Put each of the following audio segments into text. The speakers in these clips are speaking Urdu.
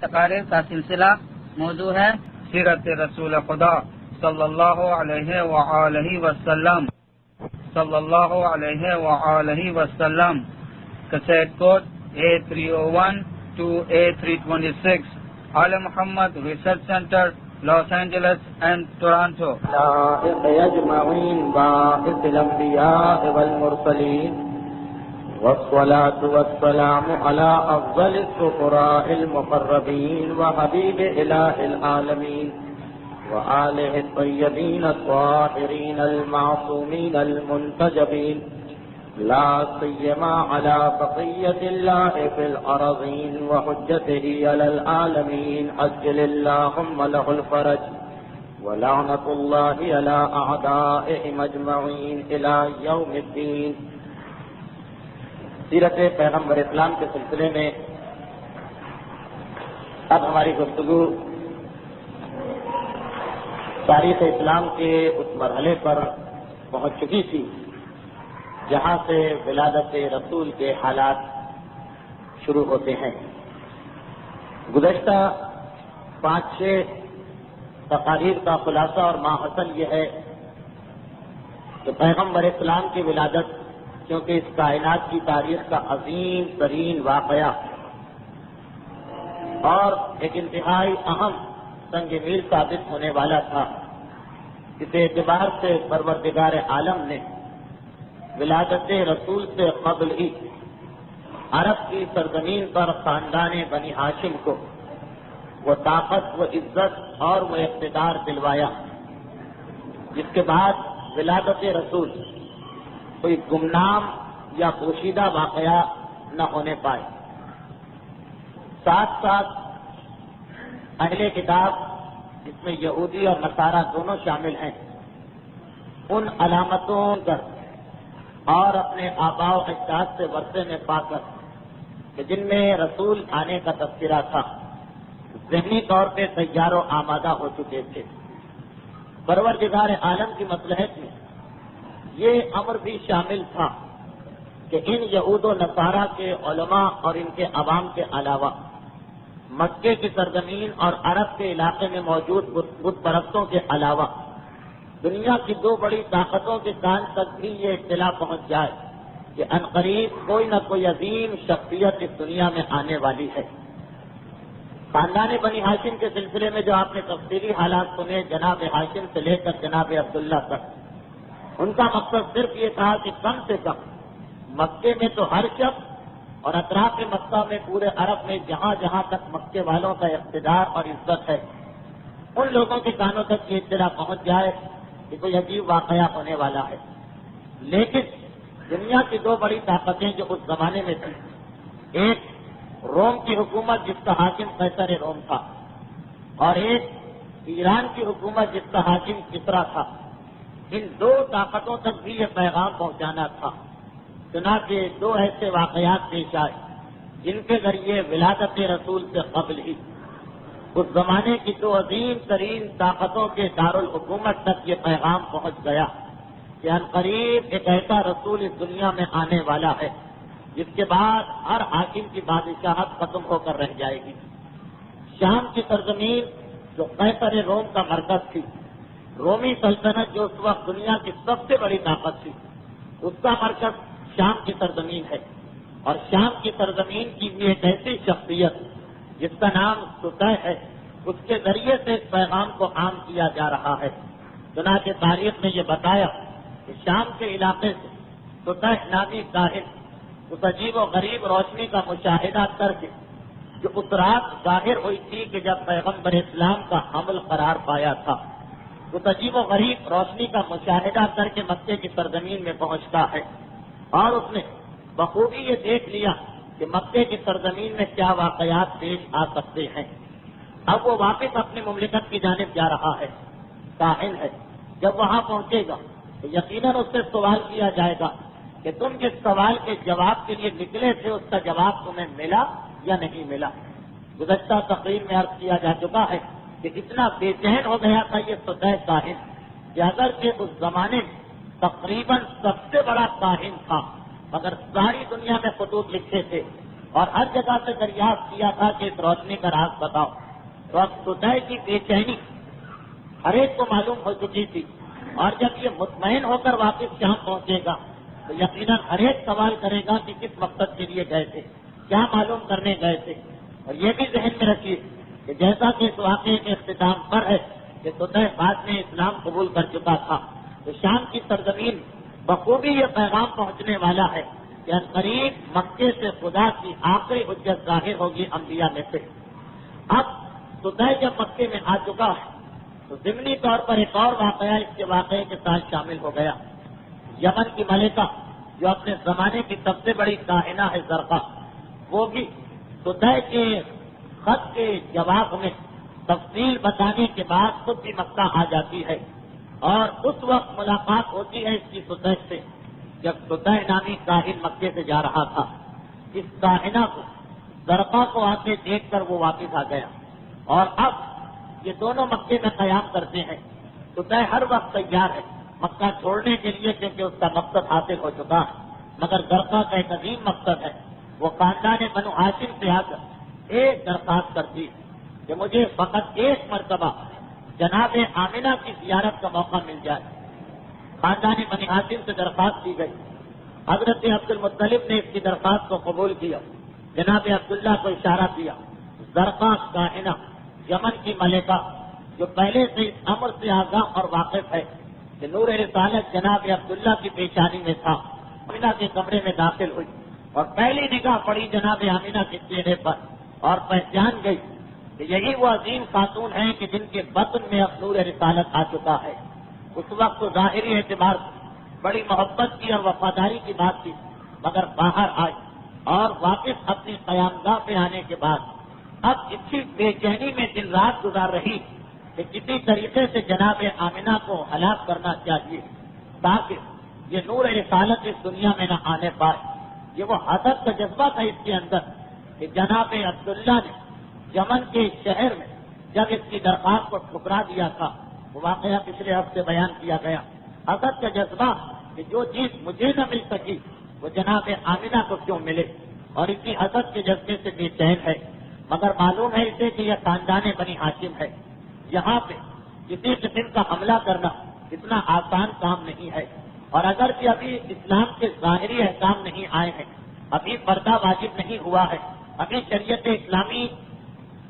تقاریر کا سلسلہ موضوع ہے سیرت رسول خدا صلی اللہ علیہ وآلہ وسلم cassette code A301 to A326 آل محمد research centre Los Angeles and Toronto. يجمعين باعث الأنبياء والمرسلين والصلاة والسلام على أفضل السفراء المقربين وحبيب إله العالمين وآله الطيبين الطاهرين المعصومين المنتجبين لا سيما على بقية الله في الأرضين وحجته على العالمين عجل اللهم له الفرج ولعنة الله على أعدائهم أجمعين إلى يوم الدين. سیرت پیغمبر اسلام کے سلسلے میں اب ہماری گفتگو تاریخ اسلام کے اس مرحلے پر پہنچ چکی تھی جہاں سے ولادت رسول کے حالات شروع ہوتے ہیں. گزشتہ 5-6 تقاریر کا خلاصہ اور ماحصل یہ ہے کہ پیغمبر اسلام کی ولادت کیونکہ اس کائنات کی تاریخ کا عظیم ترین واقعہ اور ایک انتہائی اہم سنگ میل ثابت ہونے والا تھا، اس اعتبار سے پروردگار عالم نے ولادت رسول سے قبل ہی عرب کی سرزمین پر خاندان بنی ہاشم کو وہ طاقت، وہ عزت اور وہ اقتدار دلوایا جس کے بعد ولادت رسول کوئی گمنام یا پوشیدہ واقعہ نہ ہونے پائے. ساتھ ساتھ اہل کتاب جس میں یہودی اور نصارہ دونوں شامل ہیں ان علامتوں پر اور اپنے آباء و اجداد سے ورثے میں پا کر کہ جن میں رسول آنے کا تذکرہ تھا ذہنی طور پہ تیار و آمادہ ہو چکے تھے. پروردگار عالم کی مصلحت میں یہ امر بھی شامل تھا کہ ان یہود و نصارہ کے علماء اور ان کے عوام کے علاوہ مکے کی سرزمین اور عرب کے علاقے میں موجود بت پرستوں کے علاوہ دنیا کی 2 بڑی طاقتوں کے کان تک بھی یہ اطلاع پہنچ جائے کہ عنقریب کوئی نہ کوئی عظیم شخصیت اس دنیا میں آنے والی ہے. خاندان بنی ہاشم کے سلسلے میں جو آپ نے تفصیلی حالات سنے جناب ہاشم سے لے کر جناب عبداللہ تک، ان کا مقصد صرف یہ تھا کہ کم سے کم مکے میں تو ہر شخص اور اطراف مکہ میں پورے عرب میں جہاں جہاں تک مکے والوں کا اقتدار اور عزت ہے ان لوگوں کے کانوں تک یہ اطلاع پہنچ جائے کہ کوئی عجیب واقعہ ہونے والا ہے. لیکن دنیا کی 2 بڑی طاقتیں جو اس زمانے میں تھیں، ایک روم کی حکومت جس کا حاکم قیصر روم تھا اور ایک ایران کی حکومت جس کا حاکم کسرا تھا، ان 2 طاقتوں تک بھی یہ پیغام پہنچانا تھا. چنانچہ 2 ایسے واقعات پیش آئے جن کے ذریعے ولادت رسول سے قبل ہی اس زمانے کی 2 عظیم ترین طاقتوں کے دارالحکومت تک یہ پیغام پہنچ گیا کہ عنقریب ایک ایسا رسول اس دنیا میں آنے والا ہے جس کے بعد ہر حاکم کی بادشاہت ختم ہو کر رہ جائے گی. شام کی سرزمین جو قیصر روم کا مرکز تھی، رومی سلطنت جو اس وقت دنیا کی سب سے بڑی طاقت تھی، اس کا مرکز شام کی سرزمین ہے. اور شام کی سرزمین کی بھی ایک ایسی شخصیت جس کا نام سطح ہے، اس کے ذریعے سے اس پیغام کو عام کیا جا رہا ہے. چنانچہ تاریخ نے یہ بتایا کہ شام کے علاقے سے سطح نامی کاہن اس عجیب و غریب روشنی کا مشاہدہ کر کے جو اس رات ظاہر ہوئی تھی کہ جب پیغمبر اسلام کا حمل قرار پایا تھا، اس عجیب و غریب روشنی کا مشاہدہ کر کے مکے کی سرزمین میں پہنچتا ہے اور اس نے بخوبی یہ دیکھ لیا کہ مکے کی سرزمین میں کیا واقعات پیش آ سکتے ہیں. اب وہ واپس اپنی مملکت کی جانب جا رہا ہے، کاہن ہے. جب وہاں پہنچے گا تو یقیناً اس سے سوال کیا جائے گا کہ تم جس سوال کے جواب کے لیے نکلے تھے اس کا جواب تمہیں ملا یا نہیں ملا. گزشتہ تقریر میں عرض کیا جا چکا ہے کہ اتنا بے چین ہو گیا تھا یہ سطح کاہن کہ اگر کہ اس زمانے میں تقریباً سب سے بڑا کاہن تھا، مگر ساری دنیا میں خطوط لکھے تھے اور ہر جگہ سے دریافت کیا تھا کہ اس روشنی کا راز بتاؤ، تو اب صدح کی بے چینی ہر ایک کو معلوم ہو چکی تھی، اور جب یہ مطمئن ہو کر واپس شام پہنچے گا تو یقیناً ہر ایک سوال کرے گا کہ کس مقصد کے لیے گئے تھے، کیا معلوم کرنے گئے تھے۔ اور یہ بھی ذہن میں رکھیے کہ جیسا کہ اس واقعے کے اختتام پر ہے کہ صدح بعد میں اسلام قبول کر چکا تھا، تو شام کی سرزمین بخوبی یہ پیغام پہنچنے والا ہے کہ عنقریب مکے سے خدا کی آخری حجت ظاہر ہوگی انبیاء میں سے۔ اب صدح جب مکے میں آ چکا ہے تو ضمنی طور پر ایک اور واقعہ اس کے واقعے کے ساتھ شامل ہو گیا۔ یمن کی ملکہ جو اپنے زمانے کی سب سے بڑی کاہنہ ہے زرقا، وہ بھی صدح کے خط کے جواب میں تفصیل بتانے کے بعد خود بھی مکہ آ جاتی ہے، اور اس وقت ملاقات ہوتی ہے اس کی صدح سے جب صدح نامی کاہن مکے سے جا رہا تھا۔ اس کاہنہ کو زرقا کو آتے دیکھ کر وہ واپس آ گیا، اور اب یہ دونوں مکے میں قیام کرتے ہیں۔ صدح ہر وقت تیار ہے مکہ چھوڑنے کے لیے کیونکہ اس کا مقصد حاصل ہو چکا ہے، مگر زرقا کا ایک عظیم مقصد ہے۔ وہ خاندان بنو ہاشم سے آ کر ایک درخواست کرتی کہ مجھے فقط ایک مرتبہ جناب آمنہ کی زیارت کا موقع مل جائے۔ خاندان بنی ہاشم سے درخواست کی گئی، حضرت عبد المطلب نے اس کی درخواست کو قبول کیا، جناب عبداللہ کو اشارہ کیا۔ زرقا کاہنہ یمن کی ملکہ جو پہلے سے اس امر سے آگاہ اور واقف ہے کہ نور رسالت جناب عبداللہ کی پیشانی میں تھا، آمنہ کے کمرے میں داخل ہوئی اور پہلی نگاہ پڑی جناب آمنہ کے چہرے پر اور پہچان گئی کہ یہی وہ عظیم خاتون ہیں کہ جن کے بطن میں اب نور رسالت آ چکا ہے۔ اس وقت تو ظاہری اعتبار سے بڑی محبت کی اور وفاداری کی بات تھی، مگر باہر آئی اور واپس اپنی قیامگاہ پہ آنے کے بعد اب اسی بے چینی میں دن رات گزار رہی کہ کسی طریقے سے جناب آمنہ کو ہلاک کرنا چاہیے تاکہ یہ نور رسالت اس دنیا میں نہ آنے پائے۔ یہ وہ حسد کا جذبہ تھا اس کے اندر کہ جناب عبداللہ نے یمن کے شہر میں جب اس کی درخواست کو ٹھکرا دیا تھا، وہ واقعہ پچھلے ہفتے بیان کیا گیا۔ حسد کا جذبہ کہ جو چیز مجھے نہ مل سکی وہ جناب آمنہ کو کیوں ملے، اور اسی حسد کے جذبے سے بے چین ہے، مگر معلوم ہے اسے کہ یہ خاندان بنی ہاشم ہے۔ یہاں پہ کسی قسم کا حملہ کرنا اتنا آسان کام نہیں ہے، اور اگر کہ ابھی اسلام کے ظاہری احکام نہیں آئے ہیں، ابھی پردہ واجب نہیں ہوا ہے، ابھی شریعت اسلامی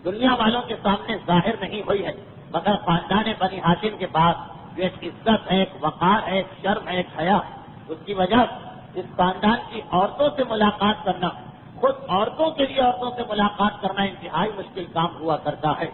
دنیا والوں کے سامنے ظاہر نہیں ہوئی ہے، مگر خاندان بنی ہاشم کے پاس جو ایک عزت ہے، ایک وقار ہے، ایک شرم ہے، ایک حیا، اس کی وجہ اس خاندان کی عورتوں سے ملاقات کرنا، خود عورتوں کے لیے عورتوں سے ملاقات کرنا انتہائی مشکل کام ہوا کرتا ہے۔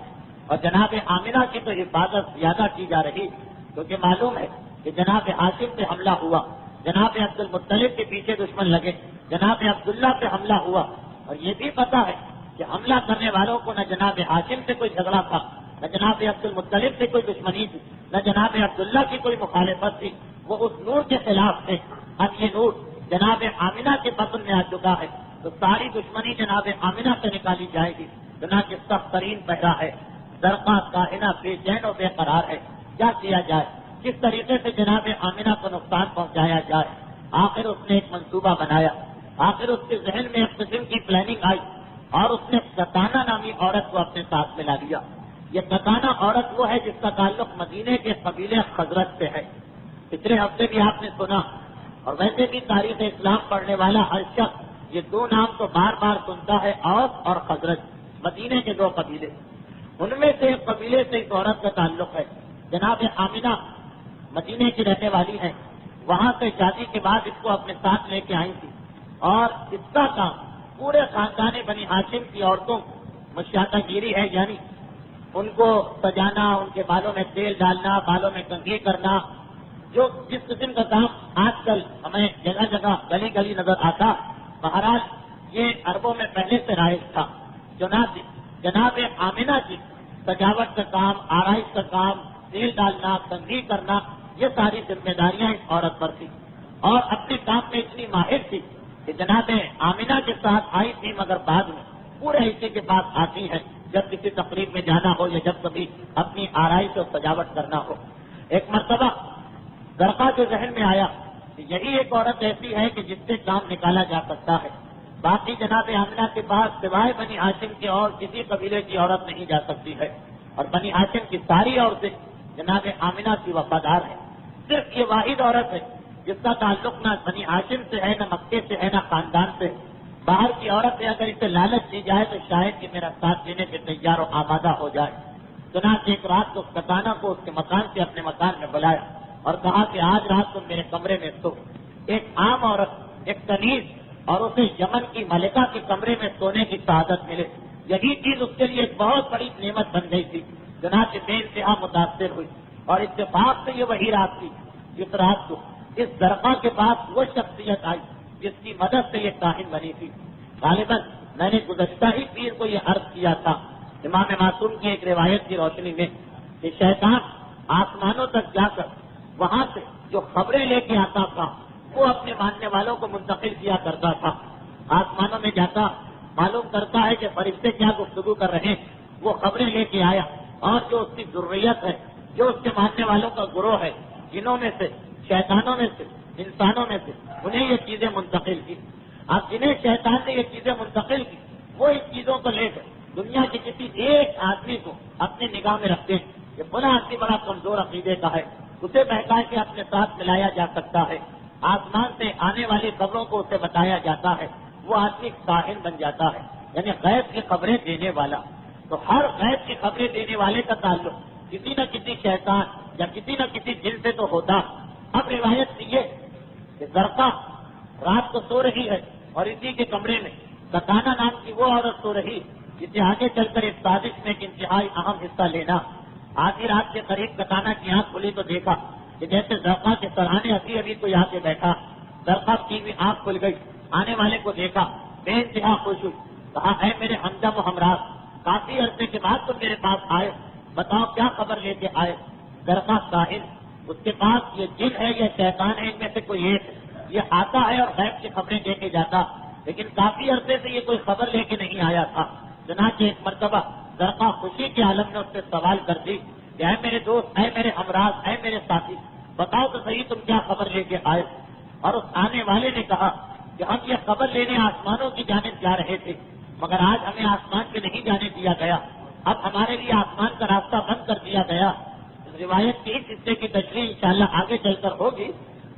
اور جناب آمنہ کی تو حفاظت زیادہ کی جا رہی کیونکہ معلوم ہے کہ جناب ہاشم پہ حملہ ہوا، جناب عبد المطلب کے پیچھے دشمن لگے، جناب عبداللہ پہ حملہ ہوا، اور یہ بھی پتا ہے کہ حملہ کرنے والوں کو نہ جناب ہاشم سے کوئی جھگڑا تھا، نہ جناب عبد المطلب سے کوئی دشمنی تھی، نہ جناب عبداللہ کی کوئی مخالفت تھی، وہ اس نور کے خلاف تھے۔ اب یہ نور جناب آمنہ کے بطن میں آ چکا ہے تو ساری دشمنی جناب آمنہ سے نکالی جائے گی، چنانچہ سخت ترین پہرا ہے۔ زرقا کاہنہ بے چین و بے قرار ہے، کیا کیا جائے، کس طریقے سے جناب آمنہ کو نقصان پہنچایا جائے۔ آخر اس نے ایک منصوبہ بنایا، آخر اس کے ذہن میں ایک قسم کی پلاننگ آئی اور اس نے کتانہ نامی عورت کو اپنے ساتھ ملا لیا۔ یہ کتانہ عورت وہ ہے جس کا تعلق مدینے کے قبیلے خزرج سے ہے۔ پچھلے ہفتے بھی آپ نے سنا، اور ویسے بھی تاریخ اسلام پڑھنے والا ہر شخص یہ دو نام تو بار بار سنتا ہے، اوس اور خزرج، مدینے کے دو قبیلے۔ ان میں سے ایک قبیلے سے اس عورت کا تعلق ہے۔ جناب آمنہ مدینے کی رہنے والی ہے، وہاں سے شادی کے بعد اس کو اپنے ساتھ لے کے آئی تھی، اور اس کا کام پورے خاندان بنی ہاشم کی عورتوں کو مشیاتہ گیری ہے، یعنی ان کو سجانا، ان کے بالوں میں تیل ڈالنا، بالوں میں کنگھی کرنا، جو جس قسم کا کام آج کل ہمیں جگہ جگہ گلی گلی نظر آتا، بہرحال یہ عربوں میں پہلے سے رائج تھا۔ جناب آمنہ کی سجاوٹ کا کام، آرائش کا کام، تیل ڈالنا، کنگھی کرنا، یہ ساری ذمہ داریاں اس عورت پر تھی، اور اپنے کام میں اتنی ماہر تھی کہ جناب آمنہ کے ساتھ آئی تھی، مگر بعد میں پورے حصے کے پاس آتی ہے جب کسی تقریب میں جانا ہو یا جب کبھی اپنی آرائش اور سجاوٹ کرنا ہو۔ ایک مرتبہ زرقا کے ذہن میں آیا کہ یہی ایک عورت ایسی ہے کہ جس سے کام نکالا جا سکتا ہے۔ باقی جناب آمنہ کے پاس سوائے بنی ہاشم کے اور کسی قبیلے کی عورت نہیں جا سکتی ہے، اور بنی ہاشم کی ساری عورتیں جناب آمنہ کی وفادار ہیں۔ صرف یہ واحد عورت ہے جس کا تعلق نہ بنی ہاشم سے ہے، نہ مکے سے ہے، نہ خاندان سے۔ باہر کی عورت ہے، اگر اسے لالچ دی جائے تو شاید کہ میرا ساتھ دینے کے تیار و آمادہ ہو جائے۔ چنانچہ ایک رات کو ستانہ کو اس کے مکان سے اپنے مکان میں بلایا اور کہا کہ آج رات تم میرے کمرے میں سو۔ ایک عام عورت، ایک کنیز، اور اسے یمن کی ملکہ کے کمرے میں سونے کی سعادت ملے، یہی چیز اس کے لیے ایک بہت بڑی نعمت بن گئی تھی۔ چنانچہ بے انتہا متاثر ہوئی، اور اتفاق سے یہ وہی رات تھی جس رات کو اس درقہ کے پاس وہ شخصیت آئی جس کی مدد سے یہ کاہن بنی تھی۔ غالباً میں نے گزشتہ ہی پیر کو یہ عرض کیا تھا امام معصوم کی ایک روایت کی روشنی میں کہ شیطان آسمانوں تک جا کر وہاں سے جو خبریں لے کے آتا تھا وہ اپنے ماننے والوں کو منتقل کیا کرتا تھا۔ آسمانوں میں جاتا، معلوم کرتا ہے کہ فرشتے کیا گفتگو کر رہے ہیں، وہ خبریں لے کے آیا، اور جو اس کی ضروریت ہے، جو اس کے ماننے والوں کا گروہ ہے، جنوں میں سے، شیطانوں میں سے، انسانوں میں سے، انہیں یہ چیزیں منتقل کی۔ اب جنہیں شیطان نے یہ چیزیں منتقل کی وہ ان چیزوں کو لے کر دنیا کے کسی ایک آدمی کو اپنے نگاہ میں رکھتے ہیں کہ فلاں آدمی بڑا کمزور عقیدے کا ہے، اسے بہکا کے اپنے ساتھ ملایا جا سکتا ہے، آسمان سے آنے والی خبروں کو اسے بتایا جاتا ہے، وہ آدمی کاہن بن جاتا ہے، یعنی غیب کی خبریں دینے والا۔ تو ہر غیب کی خبریں دینے والے کا تعلق کسی نہ کسی شیطان یا کسی نہ کسی جن سے تو ہوتا۔ اب روایت یہ کہ زرقہ رات کو سو رہی ہے اور اسی کے کمرے میں ستانہ نام کی وہ عورت سو رہی جسے آگے چل کر اس سازش میں ایک انتہائی اہم حصہ لینا۔ آدھی رات کے قریب ستانہ کی آنکھ کھلی تو دیکھا کہ جیسے زرقہ کے سرانے ابھی کوئی آ کے بیٹھا۔ زرقہ کی بھی آنکھ کھل گئی، آنے والے کو دیکھا، بے انتہا خوش ہوئی، کہا اے میرے ہمدم و ہمراہ، کافی عرصے کے بعد تم میرے پاس آئے، بتاؤ کیا خبر لے کے آئے؟ زرقہ ساحل، اس کے پاس یہ جن ہے یا شیطان ہے، ان میں سے کوئی ایک، یہ آتا ہے اور غیب کی خبریں دے کے جاتا، لیکن کافی عرصے سے یہ کوئی خبر لے کے نہیں آیا تھا۔ چنانچہ ایک مرتبہ زرقہ خوشی کے عالم نے اس سے سوال کر دی کہ اے میرے دوست، اے میرے ہمراہ، اے میرے ساتھی، بتاؤ تو صحیح تم کیا خبر لے کے آئے؟ اور اس آنے والے نے کہا کہ ہم یہ خبر لینے آسمانوں کی جانب جا رہے تھے، مگر آج ہمیں آسمان پہ نہیں جانے دیا گیا، اب ہمارے لیے آسمان کا راستہ بند کر دیا گیا۔ روایت کے اس حصے کی تشریح انشاءاللہ آگے چل کر ہوگی۔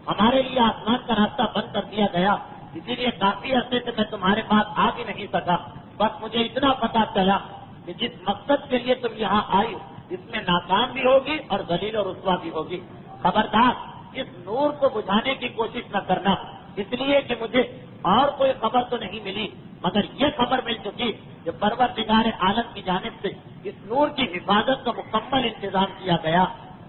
ہمارے لیے آسمان کا راستہ بند کر دیا گیا، اسی لیے کافی عرصے سے میں تمہارے پاس آ بھی نہیں سکا۔ بس مجھے اتنا پتا چلا کہ جس مقصد کے لیے تم یہاں آئی اس میں ناکام بھی ہوگی اور ذلیل اور رسوا بھی ہوگی۔ خبردار اس نور کو بجھانے کی کوشش نہ کرنا، اس لیے کہ مجھے اور کوئی خبر تو نہیں ملی، مگر یہ خبر مل چکی کہ پروردگار عالم کی جانب سے اس نور کی حفاظت کا مکمل انتظام کیا گیا۔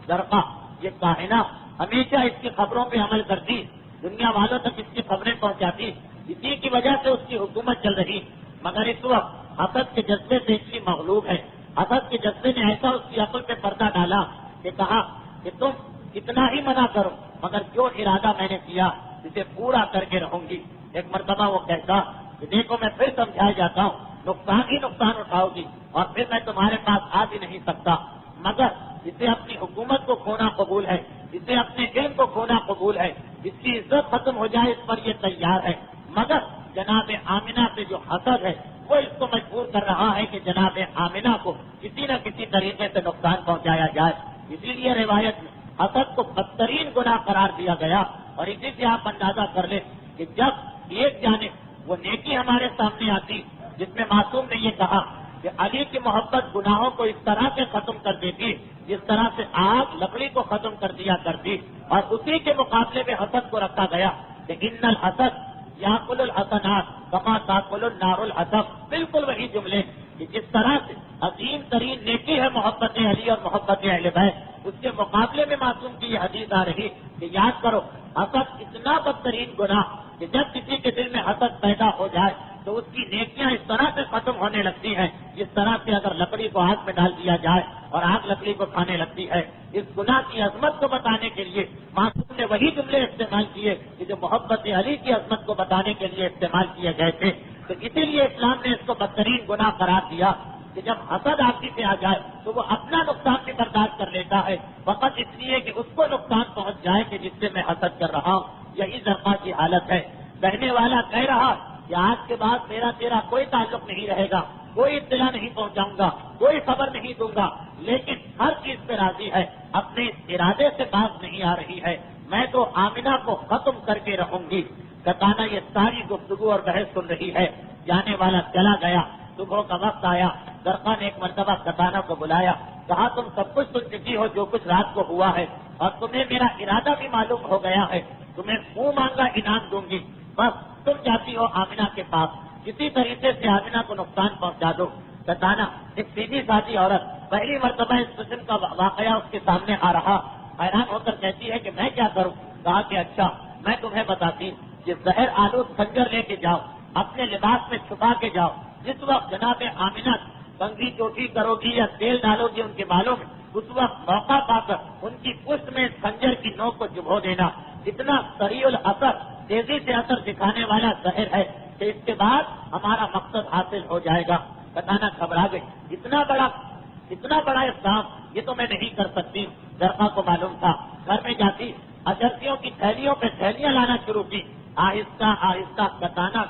زرقہ یہ کائنہ ہمیشہ اس کی خبروں پہ عمل کرتی، دنیا والوں تک اس کی خبریں پہنچاتی، اسی کی وجہ سے اس کی حکومت چل رہی، مگر اس وقت حسد کے جذبے سے اتنی مغلوب ہے، حسد کے جذبے نے ایسا اس کی عقل پہ پردہ ڈالا کہ کہا کہ تم اتنا ہی منع کرو، مگر جو ارادہ میں نے کیا اسے پورا کر کے رہوں گی۔ ایک مرتبہ وہ کہتا کہ دیکھو میں پھر سمجھایا جاتا ہوں، نقصان ہی نقصان اٹھاؤ گی اور پھر میں تمہارے پاس آ بھی نہیں سکتا، مگر اسے اپنی حکومت کو کھونا قبول ہے، اسے اپنے علم کو کھونا قبول ہے، اس کی عزت ختم ہو جائے اس پر یہ تیار ہے، مگر جناب آمنہ سے جو حسد ہے وہ اس کو مجبور کر رہا ہے کہ جناب آمنہ کو کسی نہ کسی طریقے سے نقصان پہنچایا جائے۔ اسی لیے روایت میں حسد کو بدترین گناہ قرار دیا گیا، اور اسی سے آپ اندازہ کر لیں کہ جب ایک جانب وہ نیکی ہمارے سامنے آتی جس میں معصوم نے یہ کہا کہ علی کی محبت گناہوں کو اس طرح سے ختم کر دیتی جس طرح سے آگ لکڑی کو ختم کر دیا کرتی، اور اسی کے مقابلے میں حسد کو رکھا گیا کہ ان الحسد یاکل الحسنات کما تاکل النار الحطب، بالکل وہی جملے کہ جس طرح سے عظیم ترین نیکی ہے محبت علی اور محبت اہل بیت، اس کے مقابلے میں معصوم کی یہ حدیث آ رہی کہ یاد کرو حسد اتنا بدترین گناہ کہ جب کسی کے دل میں حسد پیدا ہو جائے تو اس کی نیکیاں اس طرح سے ختم ہونے لگتی ہیں جس طرح سے اگر لکڑی کو آگ میں ڈال دیا جائے اور آگ لکڑی کو کھانے لگتی ہے۔ اس گناہ کی عظمت کو بتانے کے لیے معصوم نے وہی جملے استعمال کیے کہ جو محبت علی کی عظمت کو بتانے کے لیے استعمال کیے گئے تھے، تو اسی لیے اسلام نے اس کو بدترین گناہ قرار دیا کہ جب حسد آدمی سے آ جائے تو وہ اپنا نقصان بھی برداشت کر لیتا ہے فقط اس لیے کہ اس کو نقصان پہنچ جائے کہ جس سے میں حسد کر رہا ہوں۔ یہی زرقہ کی حالت ہے۔ کہنے والا کہہ رہا کہ آج کے بعد میرا تیرا کوئی تعلق نہیں رہے گا، کوئی اطلاع نہیں پہنچاؤں گا، کوئی خبر نہیں دوں گا، لیکن ہر چیز پہ راضی ہے، اپنے ارادے سے باز نہیں آ رہی ہے، میں تو آمنہ کو ختم کر کے رہوں گی۔ کتانا یہ ساری گفتگو اور بحث سن رہی ہے، جانے والا چلا گیا، صبح کا وقت آیا، درقا نے ایک مرتبہ کتانا کو بلایا، کہا تم سب کچھ سن چکی ہو جو کچھ رات کو ہوا ہے، اور تمہیں میرا ارادہ بھی معلوم ہو گیا ہے، تمہیں منہ مانگا انعام دوں گی، بس تم جاتی ہو آمنہ کے پاس، کسی طریقے سے آمنہ کو نقصان پہنچا دو۔ کتانا ایک سیدھی سادی عورت، پہلی مرتبہ اس قسم کا واقعہ اس کے سامنے آ رہا، حیران ہو کر کہتی ہے کہ میں کیا کروں؟ کہا کہ اچھا میں تمہیں بتاتی ہوں، یہ زہر آلود خنجر لے کے جاؤ، اپنے لباس میں چھپا کے جاؤ، جس وقت جناب آمنہ کنگھی چوٹی کرو گی یا تیل ڈالو گی ان کے بالوں میں، اس وقت موقع پا کر ان کی پشت میں خنجر کی نوک کو چبھو دینا، اتنا سریع الاثر، تیزی سے اثر دکھانے والا زہر ہے کہ اس کے بعد ہمارا مقصد حاصل ہو جائے گا۔ کتانا گھبرا گئی، اتنا بڑا اقدام یہ تو میں نہیں کر سکتی۔ درقا کو معلوم تھا، گھر میں جاتی اجرتیوں کی تھیلیوں پہ تھیلیاں لانا شروع کی، آہستہ آہستہ کتانا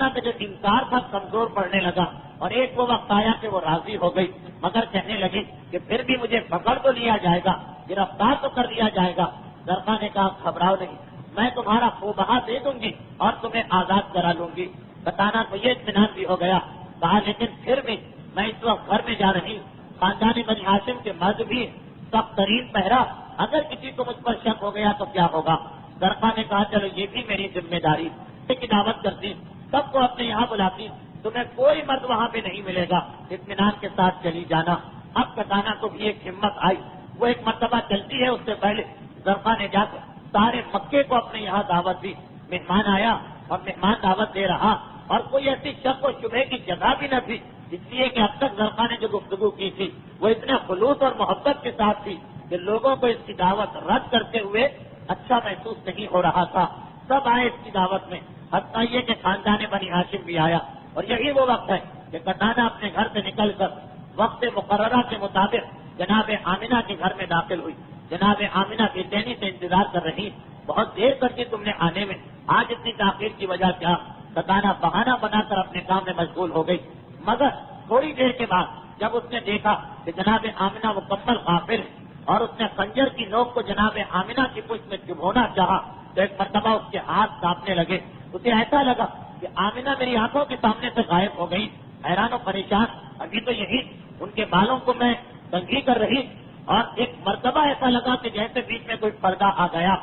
کا جو انکار تھا کمزور پڑنے لگا، اور ایک وہ وقت آیا کہ وہ راضی ہو گئی، مگر کہنے لگی کہ پھر بھی مجھے پکڑ تو لیا جائے گا، گرفتار تو کر لیا جائے گا۔ درقا نے کہا گھبراؤ نہیں، میں تمہارا خوبہ دے دوں گی اور تمہیں آزاد کرا لوں گی۔ کتانا کو یہ اطمینان بھی ہو گیا، کہا لیکن پھر بھی میں اس وقت گھر میں جا رہی ہوں، خاندان بنی ہاشم کے مرد بھی سخت ترین پہرا، اگر کسی کو مجھ پر شک ہو گیا تو کیا ہوگا؟ درقا نے کہا چلو یہ بھی میری ذمہ داری، کی دعوت کرتی، سب کو اپنے یہاں بلاتی، تمہیں کوئی مرد وہاں پہ نہیں ملے گا، اطمینان کے ساتھ چلی جانا۔ اب کتانا کو بھی ایک ہمت آئی، وہ ایک مرتبہ چلتی ہے، اس سے پہلے درقا نے جا کر سارے مکے کو اپنے یہاں دعوت دی، مہمان آیا اور مہمان دعوت دے رہا، اور کوئی ایسی شک و شبہ کی جگہ بھی نہ تھی، اس لیے کہ اب تک درقا نے جو گفتگو کی تھی وہ اتنے خلوص اور محبت کے ساتھ تھی کہ لوگوں کو اس کی دعوت رد کرتے ہوئے اچھا محسوس نہیں ہو رہا تھا۔ سب آئے اس کی دعوت میں، حتیٰ یہ کہ خاندان بنی ہاشم بھی آیا، اور یہی وہ وقت ہے کہ کتانا اپنے گھر سے نکل کر وقت مقررہ کے مطابق جناب آمنہ کے گھر میں داخل ہوئی۔ جناب آمنہ بے چینی سے انتظار کر رہی، بہت دیر کر دی تم نے آنے میں، آج اتنی تاخیر کی وجہ کیا؟ کتانا بہانہ بنا کر اپنے کام میں مشغول ہو گئی، مگر تھوڑی دیر کے بعد جب اس نے دیکھا کہ جناب آمنہ مکمل غافل ہے اور اس نے خنجر کی نوک کو جناب آمنہ کی پشت میں چبھونا چاہا، تو ایک مرتبہ اس کے ہاتھ کانپنے لگے، اسے ایسا لگا کہ آمنہ میری آنکھوں کے سامنے سے غائب ہو گئی۔ حیران و پریشان، ابھی تو یہی ان کے بالوں کو میں کنگھی کر رہی، اور ایک مرتبہ ایسا لگا کہ جیسے بیچ میں کوئی پردہ آ گیا،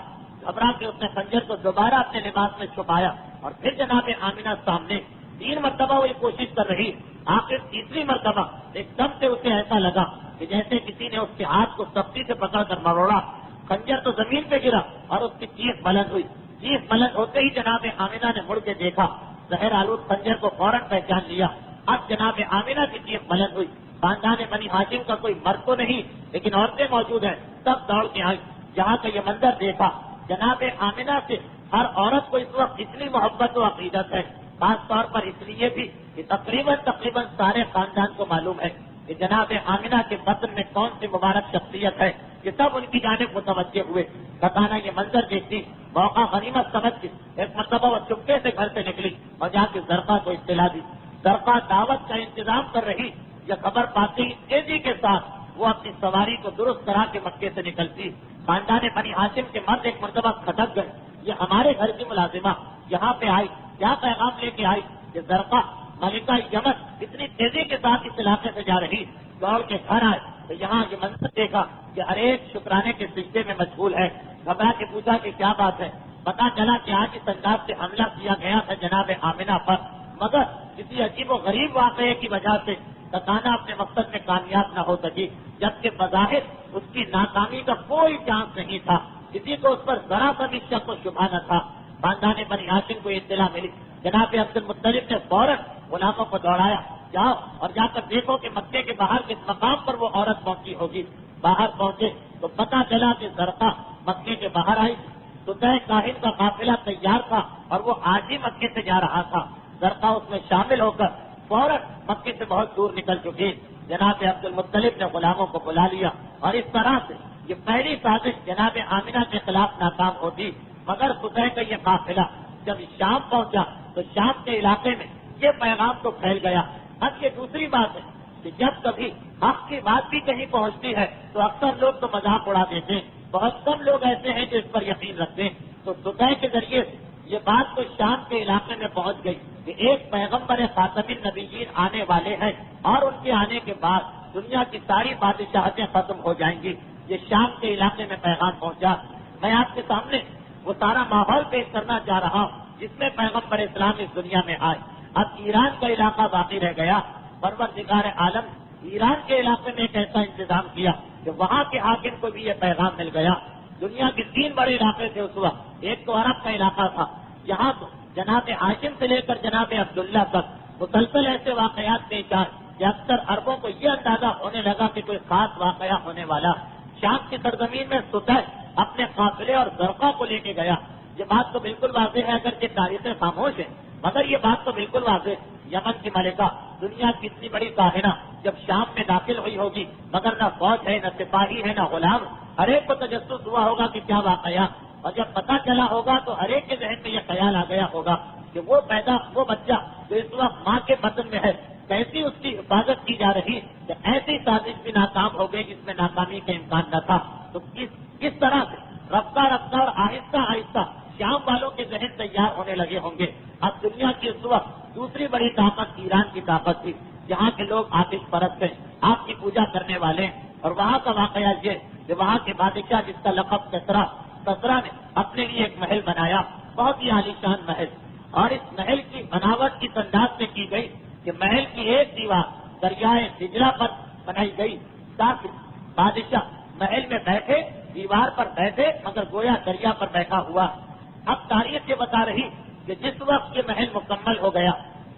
گھبرا کے اس نے خنجر کو دوبارہ اپنے لباس میں چھپایا، اور پھر جناب آمنہ سامنے 3 مرتبہ وہ یہ کوشش کر رہی، آخر تیسری مرتبہ ایک دم سے اسے ایسا لگا کہ جیسے کسی نے اس کے ہاتھ کو سختی سے پکڑ کر مروڑا، خنجر تو زمین پہ گرا اور اس کی چیخ بلند ہوئی۔ چیخ بلند ہوتے ہی جناب آمنہ نے مڑ کے دیکھا، زہر آلود خنجر کو فوراً پہچان لیا۔ اب جناب آمنہ کی چیخ بلند ہوئی، خاندان بنی ہاشم کا کوئی مرد تو نہیں لیکن عورتیں موجود ہیں، سب دوڑ کے آئی۔ جہاں کا یہ منظر دیکھا، جناب آمنہ سے ہر عورت کو اس وقت اتنی محبت و عقیدت ہے، خاص طور پر اس لیے بھی کہ تقریباً سارے خاندان کو معلوم ہے کہ جناب آمنہ کے بطن میں کون سی مبارک شخصیت ہے، کہ سب ان کی جانب متوجہ ہوئے۔ کتانا یہ منظر دیکھتی موقع غنیمت سمجھ کے ایک مرتبہ وہ چپکے سے گھر سے نکلی اور جا کے درقا کو اطلاع دی۔ درقا دعوت کا انتظام کر رہی، یہ خبر پاتے ہی تیزی کے ساتھ وہ اپنی سواری کو درست کرا کے مکے سے نکلتی۔ خاندان بنی ہاشم کے مرد ایک مرتبہ کھٹک گئے، یہ ہمارے گھر کی ملازمہ یہاں پہ آئی، کیا پیغام لے کے آئی کہ درقا ملکہ یمن اتنی تیزی کے ساتھ اس علاقے سے جا رہی، دوڑ کے گھر آئے تو یہاں یہ منظر دیکھا کہ ہر ایک شکرانے کے سجدے میں مشغول ہے۔ گھبرا کے پوچھا کہ کیا بات ہے؟ پتا چلا کہ آج اس انداز سے حملہ کیا گیا تھا جناب آمنہ پر، مگر کسی عجیب و غریب واقعے کی وجہ سے کتانا اپنے مقصد میں کامیاب نہ ہو سکی، جبکہ بظاہر اس کی ناکامی کا کوئی چانس نہیں تھا، کسی کو اس پر ذرا سا بھی شک و شبہ نہ تھا۔ خاندان بنی ہاشم کو اطلاع ملی، جناب عبد المطلب نے فوراً غلاموں کو دوڑایا، جاؤ اور جا کر دیکھو کہ مکے کے باہر کس مقام پر وہ عورت پہنچی ہوگی۔ باہر پہنچے تو پتہ چلا کہ زرقا مکے کے باہر آئی، سطح کاہن کا قافلہ تیار تھا اور وہ آج ہی مکے سے جا رہا تھا۔ زرقا اس میں شامل ہو کر فوراً مکے سے بہت دور نکل چکی۔ جناب عبد المطلب نے غلاموں کو بلا لیا اور اس طرح سے یہ پہلی سازش جناب آمنہ کے خلاف ناکام ہوتی، مگر سطح کا یہ قافلہ جب شام پہنچا تو شام کے علاقے میں یہ پیغام تو پھیل گیا۔ اب یہ دوسری بات ہے کہ جب کبھی حق کی بات بھی کہیں پہنچتی ہے تو اکثر لوگ تو مذاق اڑا دیتے ہیں، بہت کم لوگ ایسے ہیں جو اس پر یقین رکھتے ہیں۔ تو فتح کے ذریعے سے یہ بات تو شام کے علاقے میں پہنچ گئی کہ ایک پیغمبر خاتم النبیین آنے والے ہیں اور ان کے آنے کے بعد دنیا کی ساری بادشاہتیں ختم ہو جائیں گی۔ یہ شام کے علاقے میں پیغام پہنچا۔ میں آپ کے سامنے وہ سارا ماحول پیش کرنا چاہ رہا ہوں جس میں پیغمبر اسلام اس دنیا میں آئے۔ اب ایران کا علاقہ باقی رہ گیا۔ پروردگار عالم ایران کے علاقے میں ایک ایسا انتظام کیا کہ وہاں کے حاکم کو بھی یہ پیغام مل گیا۔ دنیا کے 3 بڑے علاقے تھے اس وقت، ایک تو عرب کا علاقہ تھا، یہاں تو جناب ہاشم سے لے کر جناب عبداللہ تک مسلسل ایسے واقعات پیش آئے کہ اکثر عربوں کو یہ اندازہ ہونے لگا کہ کوئی خاص واقعہ ہونے والا۔ شام کی سرزمین میں ستح اپنے قافلے اور زرقہ کو لے کے گیا۔ یہ بات تو بالکل واضح ہے، اگر یہ تاریخیں خاموش ہیں مگر یہ بات تو بالکل واضح۔ یمن کی ملکہ، دنیا کی اتنی بڑی کاہنہ جب شام میں داخل ہوئی ہوگی مگر نہ فوج ہے، نہ سپاہی ہے، نہ غلام، ہر ایک کو تجسس ہوا ہوگا کہ کیا واقعہ، اور جب پتہ چلا ہوگا تو ہر ایک کے ذہن میں یہ خیال آ گیا ہوگا کہ وہ بچہ جو اس وقت ماں کے بطن میں ہے کیسی اس کی حفاظت کی جا رہی کہ ایسی سازش بھی ناکام ہو گئی جس میں ناکامی کا امکان نہ تھا۔ تو کس طرح سے رفتہ رفتہ اور آہستہ آہستہ شام والوں کے ذہن تیار ہونے لگے ہوں گے۔ اب دنیا کی اس وقت دوسری بڑی طاقت ایران کی طاقت تھی، جہاں کے لوگ آتش پرست ہیں، آپ کی پوجا کرنے والے ہیں، اور وہاں کا واقعہ یہ کہ وہاں کے بادشاہ جس کا لقب کسرا نے اپنے لیے ایک محل بنایا، بہت ہی عالیشان محل، اور اس محل کی بناوٹ اس انداز سے کی گئی کہ محل کی ایک دیوار دریائے دجلہ پر بنائی گئی تاکہ بادشاہ محل میں بیٹھے، دیوار پر بیٹھے مگر گویا دریا پر بیٹھا ہوا۔ اب تاریخ یہ بتا رہی کہ جس وقت یہ محل مکمل ہو گیا،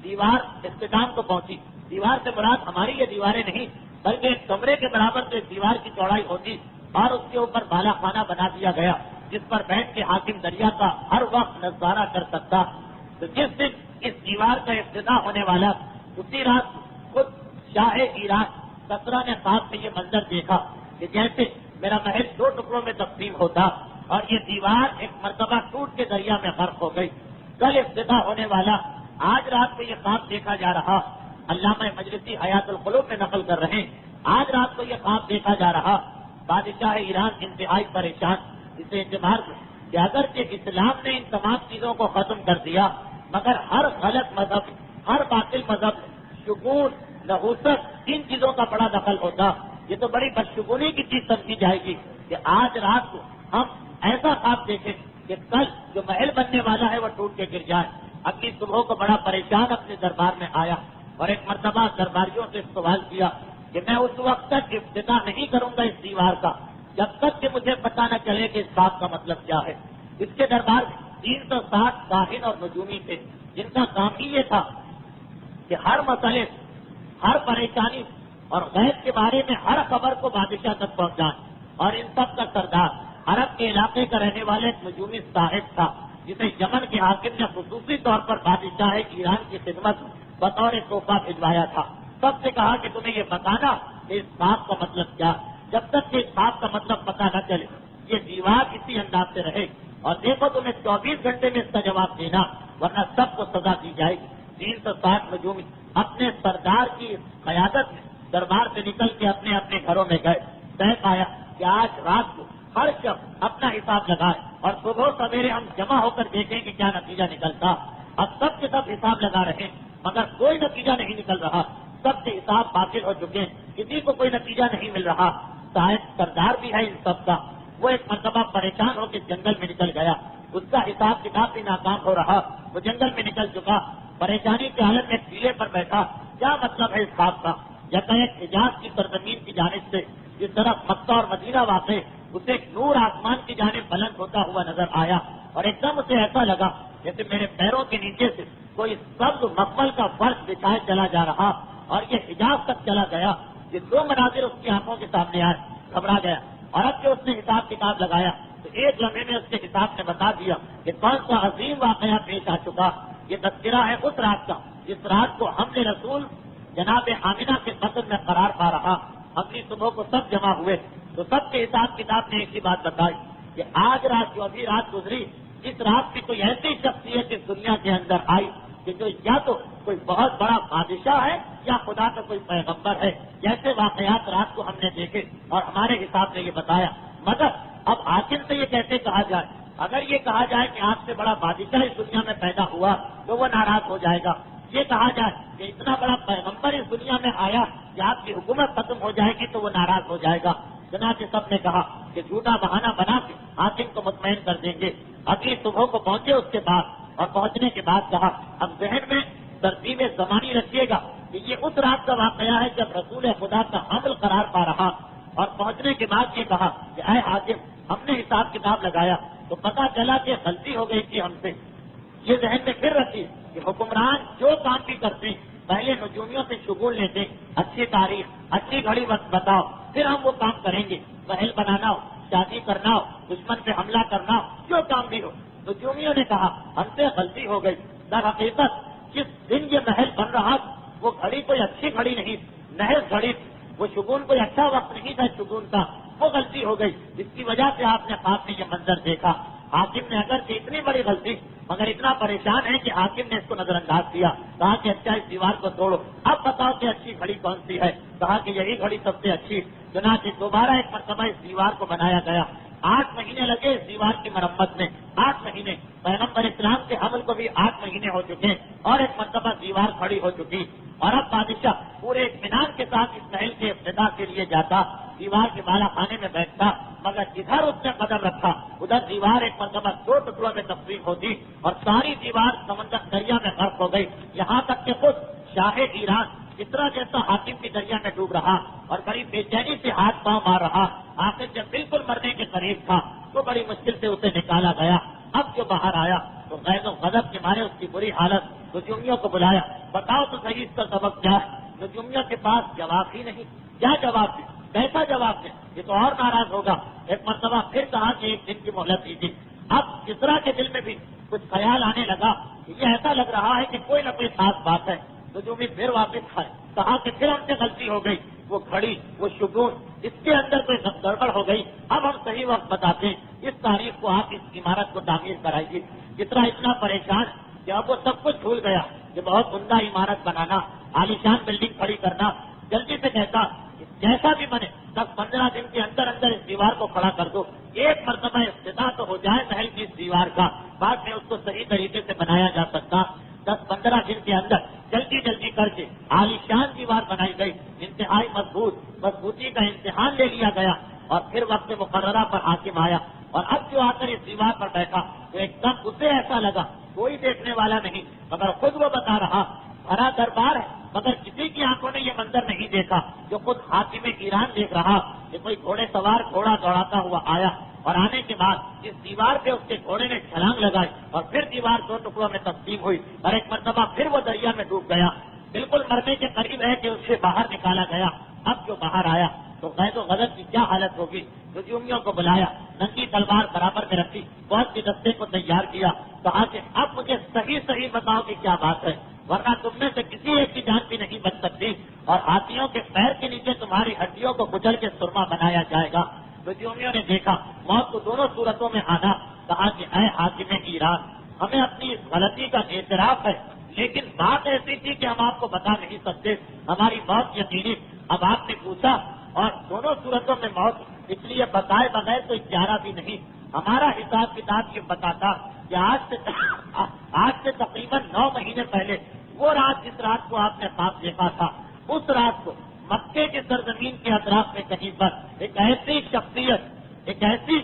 دیوار اختتام کو پہنچی۔ دیوار سے مراد ہماری یہ دیواریں نہیں بلکہ ایک کمرے کے برابر سے دیوار کی چوڑائی ہوتی، اور اس کے اوپر بالا خانہ بنا دیا گیا جس پر بیٹھ کے حاکم دریا کا ہر وقت نظارہ کر سکتا۔ تو جس دن اس دیوار کا افتتاح ہونے والا اسی رات خود شاہ ایران کسرا نے خواب میں یہ منظر دیکھا کہ جیسے میرا محل 2 ٹکڑوں میں تقسیم ہوتا اور یہ دیوار ایک مرتبہ ٹوٹ کے دریا میں غرق ہو گئی۔ کل افتتاح ہونے والا، آج رات کو یہ خواب دیکھا جا رہا۔ علامہ مجلسی حیات القلوب میں نقل کر رہے ہیں، آج رات کو یہ خواب دیکھا جا رہا۔ بادشاہ ایران انتہائی پریشان، اسے اعتبار کہ اگر کہ اسلام نے ان تمام چیزوں کو ختم کر دیا مگر ہر غلط مذہب، ہر باطل مذہب، شگون، نحوست، ان چیزوں کا بڑا دخل ہوتا۔ یہ تو بڑی بدشگونی کی چیز سمجھی جائے گی کہ آج رات کو ہم ایسا خواب دیکھیں کہ کل جو محل بننے والا ہے وہ ٹوٹ کے گر جائے۔ اگلی صبح کو بڑا پریشان اپنے دربار میں آیا اور ایک مرتبہ درباریوں سے سوال کیا کہ میں اس وقت تک افتتاح نہیں کروں گا اس دیوار کا جب تک کہ مجھے پتہ نہ چلے کہ اس بات کا مطلب کیا ہے۔ اس کے دربار میں 360 کاہن اور نجومی تھے جن کا کام ہی یہ تھا کہ ہر مسئلے، ہر پریشانی اور غیب کے بارے میں ہر خبر کو بادشاہ تک پہنچائیں، اور ان سب کا سردار عرب کے علاقے کا رہنے والے ایک نجومی صاحب تھا جسے یمن کے حاکم نے خصوصی طور پر بادشاہ ایران کی خدمت بطور تحفہ بھجوایا تھا۔ سب سے کہا کہ تمہیں یہ بتانا کہ اس بات کا مطلب کیا، جب تک کہ اس بات کا مطلب پتہ نہ چلے یہ دیوار اسی انداز سے رہے، اور دیکھو تمہیں 24 گھنٹے میں اس کا جواب دینا ورنہ سب کو سزا دی جائے گی۔ 360 نجومی اپنے سردار کی قیادت میں دربار سے نکل کے اپنے اپنے گھروں میں گئے۔ طے پایا کہ آج رات کو ہر شخص اپنا حساب لگائے اور صبح سویرے ہم جمع ہو کر دیکھیں کہ کیا نتیجہ نکلتا۔ اب سب کے سب حساب لگا رہے ہیں مگر کوئی نتیجہ نہیں نکل رہا، سب کے حساب باطل ہو چکے ہیں، کسی کو کوئی نتیجہ نہیں مل رہا۔ صاحب سردار بھی ہے ان سب کا، وہ ایک مرتبہ پریشان ہو کے جنگل میں نکل گیا، اس کا حساب کتاب بھی ناکام ہو رہا، وہ جنگل میں نکل چکا، پریشانی کے حالت میں ٹیلے پر بیٹھا۔ کیا مطلب ہے اس بات کا؟ جیسا ایک حجاز کی سرزمین کی جانب سے جس طرح مکہ اور مدینہ واقع، اسے ایک نور آسمان کی جانب بلند ہوتا ہوا نظر آیا، اور ایک دم اسے ایسا لگا جیسے میرے پیروں کے نیچے سے کوئی سبز مخمل کا فرش بچھائے چلا جا رہا، اور یہ حجاز تک چلا گیا۔ یہ 2 مناظر اس کی آنکھوں کے سامنے آئے، گھبرا گیا، اور اب کہ اس نے حساب کتاب لگایا تو ایک لمحے میں اس کے حساب نے بتا دیا کہ کون سا عظیم واقعہ پیش آ چکا۔ یہ تذکرہ ہے اس رات کا جس رات کو ہم نے رسول جناب آمنہ کے قصر میں قرار پا رہا۔ اگلی صبح کو سب جمع ہوئے تو سب کے حساب کتاب نے ایک ہی بات بتائی کہ آج رات جو ابھی رات گزری، اس رات کی کوئی ایسی شخصیت اس دنیا کے اندر آئی کہ جو یا تو کوئی بہت بڑا بادشاہ ہے یا خدا کا کوئی پیغمبر ہے. جیسے واقعات رات کو ہم نے دیکھے اور ہمارے حساب نے یہ بتایا. مگر اب حاکم سے یہ کیسے کہا جائے؟ اگر یہ کہا جائے کہ آپ سے بڑا بادشاہ اس دنیا میں پیدا ہوا تو وہ ناراض ہو جائے گا. یہ کہا جائے کہ اتنا بڑا پیغمبر اس دنیا میں آیا کہ آپ کی حکومت ختم ہو جائے گی تو وہ ناراض ہو جائے گا. چنانچہ سب نے کہا کہ جھوٹا بہانہ بنا کے حاکم کو مطمئن کر دیں گے. اگلی صبح کو پہنچے اس کے بعد، اور پہنچنے کے بعد کہا اب ذہن میں ترتیب زمانی رکھیے گا کہ یہ اس رات کا واقعہ ہے جب رسول خدا کا حمل قرار پا رہا. اور پہنچنے کے بعد یہ کہا کہ اے حاکم، ہم نے حساب کتاب لگایا تو پتا چلا کہ غلطی ہو گئی تھی ہم سے. یہ ذہن میں پھر رکھیے کہ حکمران جو کام بھی کرتے ہیں پہلے نجومیوں سے شگون لیتے ہیں. اچھی تاریخ، اچھی گھڑی وقت بتاؤ، پھر ہم وہ کام کریں گے. محل بنانا ہو، شادی کرنا ہو، دشمن پہ حملہ کرنا ہو، جو کام بھی ہو. نجومیوں نے کہا ہم سے غلطی ہو گئی. در حقیقت جس دن یہ محل بن رہا وہ گھڑی کوئی اچھی گھڑی نہیں، محض گھڑی، وہ شگون کوئی اچھا وقت نہیں تھا شگون کا، وہ غلطی ہو گئی. جس کی وجہ سے آپ نے خواب میں یہ منظر دیکھا. حاکم نے اگر اتنی بڑی غلطی، مگر اتنا پریشان ہے کہ حاکم نے اس کو نظر انداز کیا. کہا کہ اچھا اس دیوار کو توڑو، اب بتاؤ کہ اچھی گھڑی کون سی ہے. کہا کہ یہی گھڑی سب سے اچھی. چنانچہ دوبارہ ایک مرتبہ اس دیوار کو بنایا گیا. 8 مہینے لگے اس دیوار کی مرمت میں. 8 مہینے پیغمبر اسلام کے حمل کو بھی 8 مہینے ہو چکے اور ایک مرتبہ دیوار کھڑی ہو چکی. اور اب بادشاہ پورے اطمینان کے ساتھ اس محل کے افتتاح کے لیے جاتا، دیوار کے بالا خانے میں بیٹھتا، مگر ادھر اس نے قدم رکھا ادھر دیوار ایک مرتبہ 2 ٹکڑوں میں تقسیم ہوتی اور ساری دیوار سمندر دریا میں غرق ہو گئی. یہاں تک کہ خود شاہ ایران اتنا جیسا حاکم کی دریا میں ڈوب رہا اور بڑی بے چینی سے ہاتھ پاؤں مار رہا. آخر جب بالکل مرنے کے قریب تھا تو بڑی مشکل سے اسے نکالا گیا. اب جو باہر آیا تو غیظ و غضب کے مارے اس کی بری حالت. نجومیوں کو بلایا، بتاؤ تو صحیح اس کا سبب کیا ہے. نجومیوں کے پاس جواب ہی نہیں. کیا جواب دے، کیسا جواب دے؟ یہ تو اور ناراض ہوگا. ایک مرتبہ پھر کہا کہ 1 دن کی مہلت دیجیے. اب کسرا کے دل میں بھی کچھ خیال آنے لگا کہ یہ ایسا لگ رہا ہے کہ کوئی نہ کوئی خاص بات ہے. نجومی پھر واپس آئے، کہا کہ پھر ہم سے غلطی ہو گئی. وہ گھڑی، وہ شگون، اس کے اندر کوئی گڑبڑ ہو گئی. اب ہم صحیح وقت بتاتے ہیں، اس تاریخ کو آپ اس عمارت کو تعمیر کرائیے. جتنا اتنا پریشان کہ اب وہ سب کچھ بھول گیا کہ بہت عمدہ عمارت بنانا، عالیشان بلڈنگ کھڑی کرنا. جلدی سے کہتا جیسا بھی بنے 10-15 دن کے اندر اندر اس دیوار کو کھڑا کر دو. ایک مرتبہ افتتاح تو ہو جائے محل کی اس دیوار کا، بعد میں اس کو صحیح طریقے سے بنایا جا سکتا. 10-15 دن کے اندر جلدی کر کے عالیشان دیوار بنائی گئی. انتہائی مضبوطی کا امتحان لے لیا گیا اور پھر وقت مقررہ پر حاکم آیا. اور اب جو آ کر اس دیوار پر بیٹھا تو ایک دم اسے ایسا لگا کوئی دیکھنے والا نہیں، مگر خود وہ بتا رہا بھرا دربار ہے، مگر کسی کی آنکھوں نے یہ منظر نہیں دیکھا جو خود حاکم ایران دیکھ رہا کہ کوئی گھوڑے سوار گھوڑا دوڑاتا ہوا آیا اور آنے کے بعد اس دیوار پہ اس کے گھوڑے نے چھلانگ لگائی اور پھر دیوار 2 ٹکڑوں میں تقسیم ہوئی اور ایک مرتبہ پھر وہ دریا میں ڈوب گیا. بالکل مرنے کے قریب ہے کہ اسے باہر نکالا گیا. اب جو باہر آیا تو غیظ و غضب کی کیا حالت ہوگی. نجومیوں کو بلایا، ننگی تلوار برابر میں رکھی، بہت سی دستے کو تیار کیا. کہا کہ اب مجھے صحیح بتاؤ کہ کیا بات ہے، ورنہ تم میں سے کسی ایک کی جان بھی نہیں بچ سکتی اور ہاتھیوں کے پیر کے نیچے تمہاری ہڈیوں کو کچل کے سرما بنایا جائے گا. نجومیوں نے دیکھا موت کو دونوں صورتوں میں آنا. کہا کہ اے حاکم ایران، ہمیں اپنی اس غلطی کا اعتراف ہے، لیکن بات ایسی تھی کہ ہم آپ کو بتا نہیں سکتے. ہماری موت یقینی. اب آپ نے پوچھا اور دونوں صورتوں میں موت، اس لیے بتائے بغیر تو اجارہ بھی نہیں. ہمارا حساب کتاب یہ بتاتا کہ آج سے تقریباً 9 مہینے پہلے وہ رات جس رات کو آپ نے خواب دیکھا تھا، اس رات کو مکے کی سرزمین کے اطراف میں کہیں پر ایک ایسی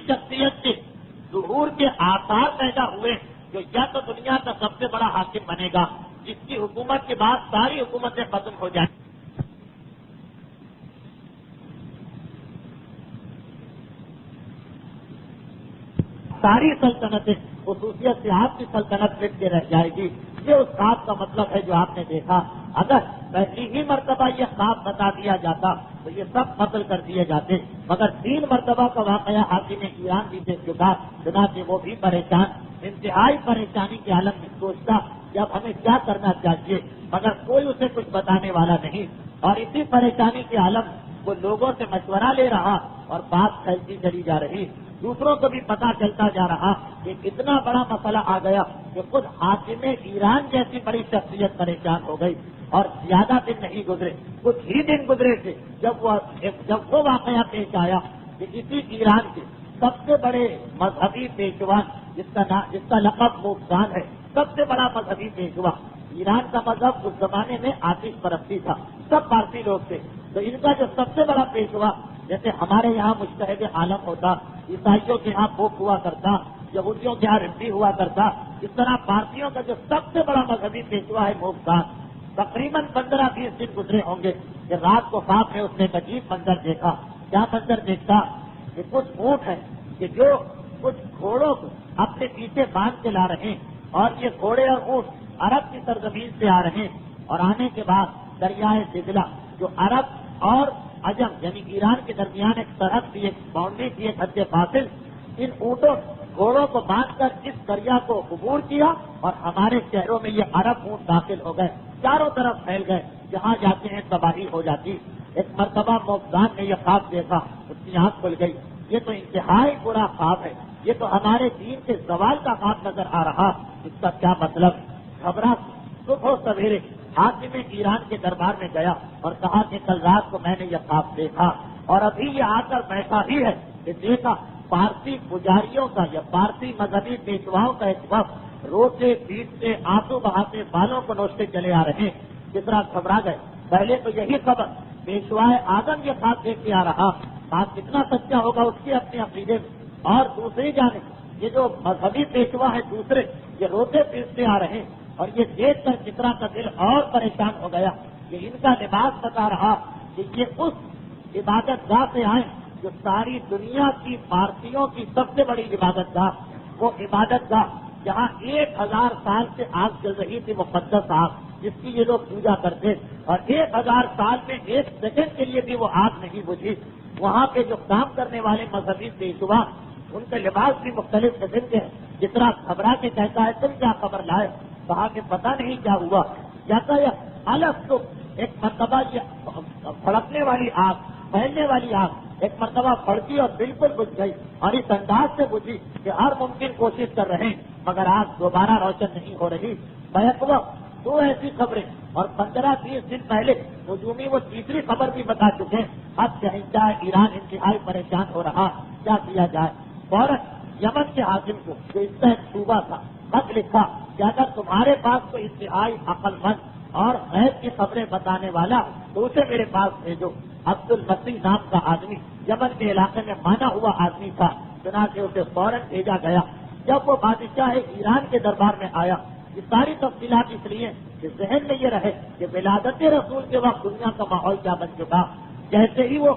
شخصیت کے ظہور کے آثار پیدا ہوئے جو یا تو دنیا کا سب سے بڑا حاکم بنے گا، جس کی حکومت کے بعد ساری حکومتیں ختم ہو جائیں. ساری سلطنتیں خصوصیت سے آپ کی سلطنت مٹ کے رہ جائے گی. یہ اس خواب کا مطلب ہے جو آپ نے دیکھا. اگر پہلی ہی مرتبہ یہ خواب بتا دیا جاتا تو یہ سب قتل کر دیے جاتے، مگر 3 مرتبہ کا واقعہ حاکم ایران بھی دیکھ چکا. چنانچہ وہ بھی پریشان، انتہائی پریشانی کے عالم میں سوچتا کہ اب ہمیں کیا کرنا چاہیے، مگر کوئی اسے کچھ بتانے والا نہیں. اور اسی پریشانی کے عالم وہ لوگوں سے مشورہ لے رہا اور بات پھیلتی چلی جا رہی. دوسروں کو بھی پتا چلتا جا رہا کہ اتنا بڑا مسئلہ آ گیا کہ خود حاکم ایران جیسی بڑی شخصیت پریشان ہو گئی، اور زیادہ دن نہیں گزرے، کچھ ہی دن گزرے تھے جب وہ واقعہ پیش آیا کہ اسی ایران کے سب سے بڑے مذہبی پیشوا جس کا لقب موبزان ہے، سب سے بڑا مذہبی پیشوا، ایران کا مذہب اس زمانے میں آتش پرستی تھا، سب پارسی لوگ تھے، تو ان کا جو سب سے بڑا پیشوا، جیسے ہمارے یہاں مجتہد عالم ہوتا، عیسائیوں کے یہاں پوپ ہوا کرتا، یہودیوں کے یہاں ربی ہوا کرتا، اس طرح پارسیوں کا جو سب سے بڑا مذہبی پیشوا ہے موبزان، تقریباً 15-20 دن گزرے ہوں گے کہ رات کو خواب میں اس نے ایک عجیب منظر دیکھا۔ کیا منظر دیکھتا کہ کچھ اونٹ ہیں کہ جو کچھ گھوڑوں کو اپنے پیچھے باندھ کے لا رہے ہیں، اور یہ گھوڑے اور اونٹ عرب کی سرزمین سے آ رہے ہیں، اور آنے کے بعد دریائے دجلہ جو عرب اور عجم یعنی ایران کے درمیان ایک سرحد کی، ایک باؤنڈری کی، ایک حد فاصل، ان اونٹوں گھوڑوں کو باندھ کر اس دریا کو عبور کیا، اور ہمارے شہروں میں یہ عرب اونٹ داخل ہو گئے، چاروں طرف پھیل گئے، جہاں جاتے ہیں تباہی ہو جاتی۔ ایک مرتبہ موبزان نے یہ خواب دیکھا، اس کی آنکھ کھل گئی، یہ تو انتہائی برا خواب ہے، یہ تو ہمارے دین کے زوال کا خواب نظر آ رہا، اس کا کیا مطلب؟ گھبرا صبح و سویرے حاکم ایران کے دربار میں گیا اور کہا کہ کل رات کو میں نے یہ خواب دیکھا، اور ابھی یہ آ کر بیٹھا ہی ہے کہ دیکھا پارسی پجاریوں کا یا پارسی مذہبی پیشواؤں کا ایک وقت روتے پیٹتے آنسو بہاتے بالوں کو نوچتے چلے آ رہے ہیں۔ کتنا گھبرا گئے، پہلے تو یہی خبر پیشوائے آدم یہ خواب دیکھ کے آ رہا، بات کتنا سچا ہوگا اس کے اپنے عقیدے میں، اور دوسری جانب یہ جو مذہبی پیشوا ہے دوسرے، یہ روتے پیٹتے آ رہے ہیں، اور یہ دیکھ کر کتنا کا دل اور پریشان ہو گیا کہ ان کا لباس بتا رہا کہ یہ اس عبادت گاہ سے آئے جو ساری دنیا کی پارسیوں کی سب سے بڑی عبادت گاہ، وہ عبادت گاہ جہاں 1000 سال سے آگ جل رہی تھی، مقدس آگ جس کی یہ لوگ پوجا کرتے، اور 1000 سال میں 1 سیکنڈ کے لیے بھی وہ آگ نہیں بجھی۔ وہاں پہ جو کام کرنے والے مذہبی پیشوا، ان کے لباس بھی مختلف قسم کے ہیں۔ جتنا گھبرا کے کہتا ہے تم کیا خبر لائے، کہا کہ پتہ نہیں کیا ہوا، کہتا ہے الگ تو ایک مرتبہ یہ پھڑکنے والی آگ، پھیلنے والی آگ ایک مرتبہ پھڑکی اور بالکل بجھ گئی، اور اس انداز سے بجھی کہ ہر ممکن کوشش کر رہے ہیں مگر آگ دوبارہ روشن نہیں ہو رہی۔ بیک وقت 2 ایسی خبریں، اور 15-20 دن پہلے ہجومی وہ تیسری خبر بھی بتا چکے ہیں۔ اب شہنشاہ ایران انتہائی پریشان ہو رہا، کیا کیا جائے؟ فوراً یمن کے حاکم کو جو اس کا ایک صوبہ تھا خط لکھا کہ اگر تمہارے پاس کوئی انتہائی عقل مند اور غیب کی خبریں بتانے والا تو اسے میرے پاس بھیجو۔ عبد المسیح نام کا آدمی یمن کے علاقے میں مانا ہوا آدمی تھا، چنانچہ اسے فوراً بھیجا گیا۔ جب وہ بادشاہ ایران کے دربار میں آیا، یہ ساری تفصیلات اس لیے کہ ذہن میں یہ رہے کہ ولادت رسول کے وقت دنیا کا ماحول کیا بن چکا۔ جیسے ہی وہ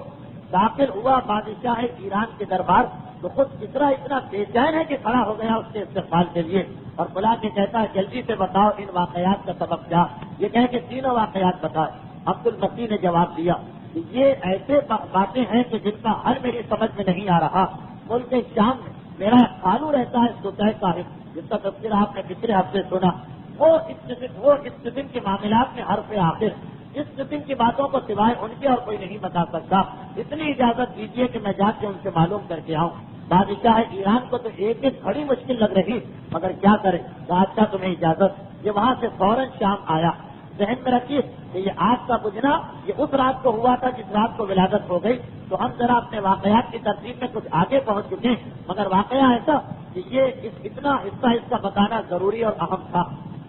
داخل ہوا بادشاہ ایران کے دربار، تو خود کسرا اتنا بے چین ہے کہ کھڑا ہو گیا اس کے استقبال کے لیے، اور بلا کے کہتا ہے جلدی سے بتاؤ ان واقعات کا سبب کیا۔ یہ کہہ کہ 3 واقعات بتائے۔ عبد المسیح نے جواب دیا کہ یہ ایسے باتیں ہیں کہ جن کا حل میری سمجھ میں نہیں آ رہا۔ ملک شام میں میرا خالو رہتا ہے سطح صاحب، جس کا تذکرہ آپ نے پچھلے ہفتے سنا، وہ اس قسم کے معاملات میں حرف آخر، اس قسم کی باتوں کو سوائے ان کے اور کوئی نہیں بتا سکتا۔ اتنی اجازت دیجیے کہ میں جا کے ان سے معلوم کر کے آؤں۔ بادشاہ ایران کو تو ایک بڑی مشکل لگ رہی، مگر کیا کرے، بادشاہ تمہیں اجازت۔ یہ وہاں سے فوراً شام آیا۔ ذہن میں رکھیے کہ یہ آگ کا بجھنا یہ اس رات کو ہوا تھا جس رات کو ولادت ہو گئی، تو ہم ذرا اپنے واقعات کی ترتیب میں کچھ آگے پہنچ چکے ہیں، مگر واقعہ ایسا کہ یہ اتنا حصہ اس کا بتانا ضروری اور اہم تھا۔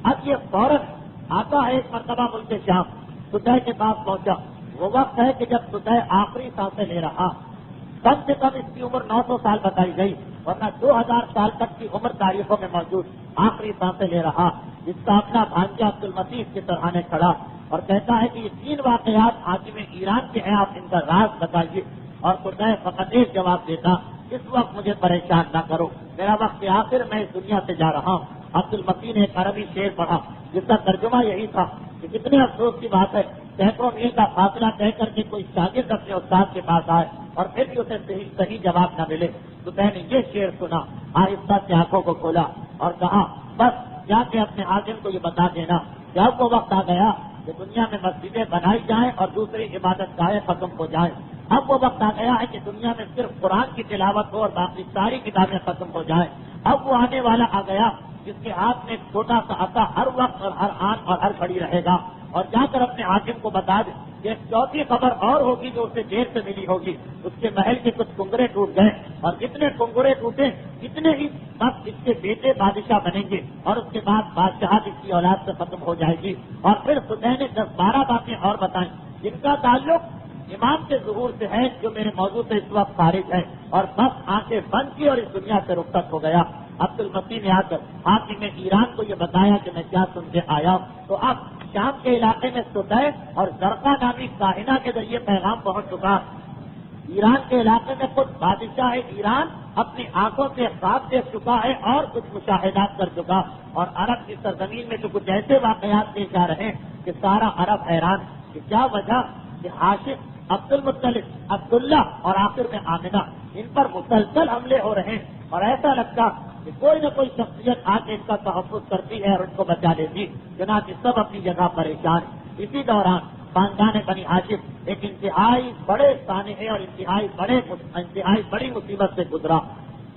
اب یہ فوراً آتا ہے ایک مرتبہ ملک شام، سطح کے پاس پہنچا۔ وہ وقت ہے کہ جب سطح آخری سانسیں لے رہا، کم سے کم اس کی عمر 900 سال بتائی گئی، ورنہ 2000 سال تک کی عمر تاریخوں میں موجود، آخری سانسیں لے رہا۔ جس کا اپنا بھانجا عبد المسیح کے سرحانے کھڑا اور کہتا ہے کہ یہ 3 واقعات حاکم ایران کے ہیں، آپ ان کا راز بتائیے۔ اور سطح فقط ایک جواب دیتا، اس وقت مجھے پریشان نہ کرو، میرا وقت آخر میں اس دنیا سے جا رہا ہوں۔ عبد المسیح نے ایک عربی شعر پڑھا جس کا ترجمہ یہی تھا کہ کتنے افسوس کی بات ہے، سینکڑوں میل کا فاصلہ طے کر کے کوئی شاگرد اپنے استاد کے پاس آئے اور پھر بھی اسے صحیح جواب نہ ملے۔ تو میں نے یہ شعر سنا، آہستہ سے آنکھوں کو کھولا اور کہا بس جا کے اپنے حاکم کو یہ بتا دینا کہ اب وہ وقت آ گیا کہ دنیا میں مسجدیں بنائی جائیں اور دوسری عبادت گاہیں ختم ہو جائیں۔ اب وہ وقت آ گیا ہے کہ دنیا میں صرف قرآن کی تلاوت ہو اور باقی ساری کتابیں ختم ہو جائیں۔ اب وہ آنے والا آ گیا جس کے ہاتھ میں ایک چھوٹا سا عصا ہر وقت اور ہر آن اور ہر گھڑی رہے گا، اور جا کر اپنے حاکم کو بتا دے کہ ایک چوتھی خبر اور ہوگی جو اسے دیر سے ملی ہوگی، اس کے محل کے کچھ کنگرے ٹوٹ گئے، اور جتنے کنگرے ٹوٹے اتنے ہی بس اس کے بیٹے بادشاہ بنیں گے، اور اس کے بعد بادشاہت اس کی اولاد سے ختم ہو جائے گی۔ اور پھر سدیہ نے 10-12 باتیں اور بتائیں جن کا تعلق امام کے ظہور سے ہے، جو میرے موضوع سے اس وقت خارج ہے، اور بس آنکھیں بند کی اور اس دنیا سے رخصت ہو گیا۔ عبد المسیح نے آ کر حاکم ایران کو یہ بتایا کہ میں کیا سن کے آیا ہوں، تو اب شام کے علاقے میں سدیہ اور زرقا نامی کاہنہ کے ذریعے پیغام پہنچ چکا۔ ایران کے علاقے میں خود بادشاہ ایران اپنی آنکھوں سے خواب دیکھ چکا ہے اور کچھ مشاہدات کر چکا، اور عرب کی سرزمین میں تو کچھ ایسے واقعات پیش آ رہے ہیں کہ سارا عرب حیران کہ کیا وجہ کہ عاشق عبد المطلب، عبداللہ اور آخر میں آمنہ، ان پر مسلسل حملے ہو رہے ہیں، اور ایسا لگتا کہ کوئی نہ کوئی شخصیت آ کے ان کا تحفظ کرتی ہے اور ان کو بچا لیتی، چنانچہ سب اپنی جگہ پریشان۔ اسی دوران خاندان بنی ہاشم ایک انتہائی بڑے سانحے اور انتہائی بڑی مصیبت سے گزرا۔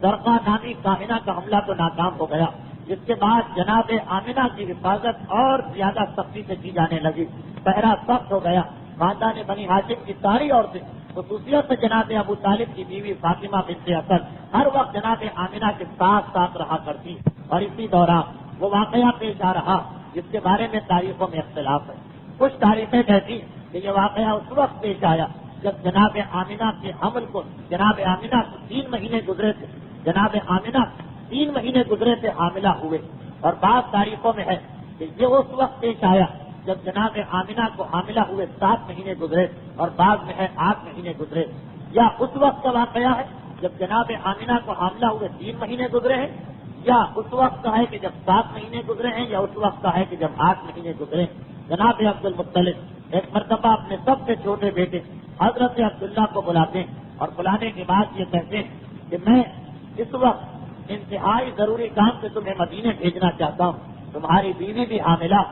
زرقا نامی کاہنہ کا حملہ تو ناکام ہو گیا، جس کے بعد جناب آمنہ کی حفاظت اور زیادہ سختی سے کی جانے لگی، پہرا سخت ہو گیا۔ خاندان بنی ہاشم کی ساری عورتیں، خصوصیت سے جناب ابو طالب کی بیوی فاطمہ بنت اسد، ہر وقت جناب آمنہ کے ساتھ رہا کرتی، اور اسی دوران وہ واقعہ پیش آ رہا جس کے بارے میں تاریخوں میں اختلاف ہے۔ کچھ تاریخیں کہتی کہ یہ واقعہ اس وقت پیش آیا جب جناب آمنہ کے حمل کو جناب آمنہ کو 3 مہینے گزرے تھے، جناب آمنہ 3 مہینے گزرے تھے حاملہ ہوئے، اور بعض تاریخوں میں ہے کہ یہ اس وقت پیش آیا جب جناب آمنہ کو حاملہ ہوئے 7 مہینے گزرے، اور بعض میں ہے 8 مہینے گزرے، یا اس وقت کا واقعہ ہے جب جناب آمنہ کو حاملہ ہوئے 3 مہینے گزرے ہیں، یا اس وقت کا ہے کہ جب 7 مہینے گزرے ہیں، یا اس وقت کا ہے کہ جب 8 مہینے گزرے۔ جناب عبد المطلب ایک مرتبہ اپنے سب سے چھوٹے بیٹے حضرت عبداللہ کو بلاتے ہیں، اور بلانے کے بعد یہ کہتے ہیں کہ میں اس وقت انتہائی ضروری کام سے تمہیں مدینے بھیجنا چاہتا ہوں، تمہاری بیوی بھی حاملہ،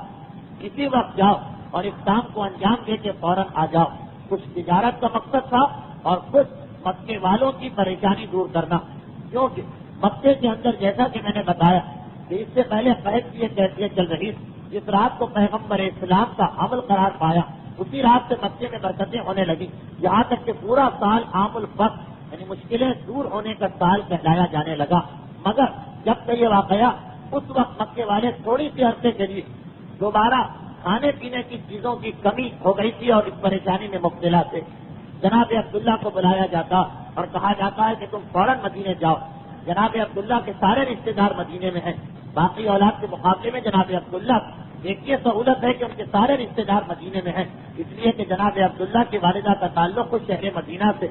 اسی وقت جاؤ اور اس کام کو انجام دے کے فوراً آ جاؤ۔ کچھ تجارت کا مقصد تھا اور کچھ مکے والوں کی پریشانی دور کرنا، کیونکہ مکے کے اندر جیسا کہ میں نے بتایا کہ اس سے پہلے قحط کی ایک کیفیت چل رہی، جس رات کو پیغمبر اسلام کا حمل قرار پایا اسی رات سے مکے میں برکتیں ہونے لگی، یہاں تک کہ پورا سال عام الفقر یعنی مشکلیں دور ہونے کا سال کہلایا جانے لگا۔ مگر جب سے یہ واقعہ اس وقت مکے والے تھوڑی سی عرصے کے لیے دوبارہ کھانے پینے کی چیزوں کی کمی ہو گئی تھی اور اس پریشانی میں مبتلا تھے۔ جناب عبداللہ کو بلایا جاتا اور کہا جاتا ہے کہ تم فوراً مدینے جاؤ۔ جناب عبداللہ کے سارے رشتے دار مدینے میں ہیں، باقی اولاد کے مقابلے میں جناب عبداللہ ایک یہ سہولت ہے کہ ان کے سارے رشتے دار مدینے میں ہیں، اس لیے کہ جناب عبداللہ کی والدہ کا تعلق خود شہر مدینہ سے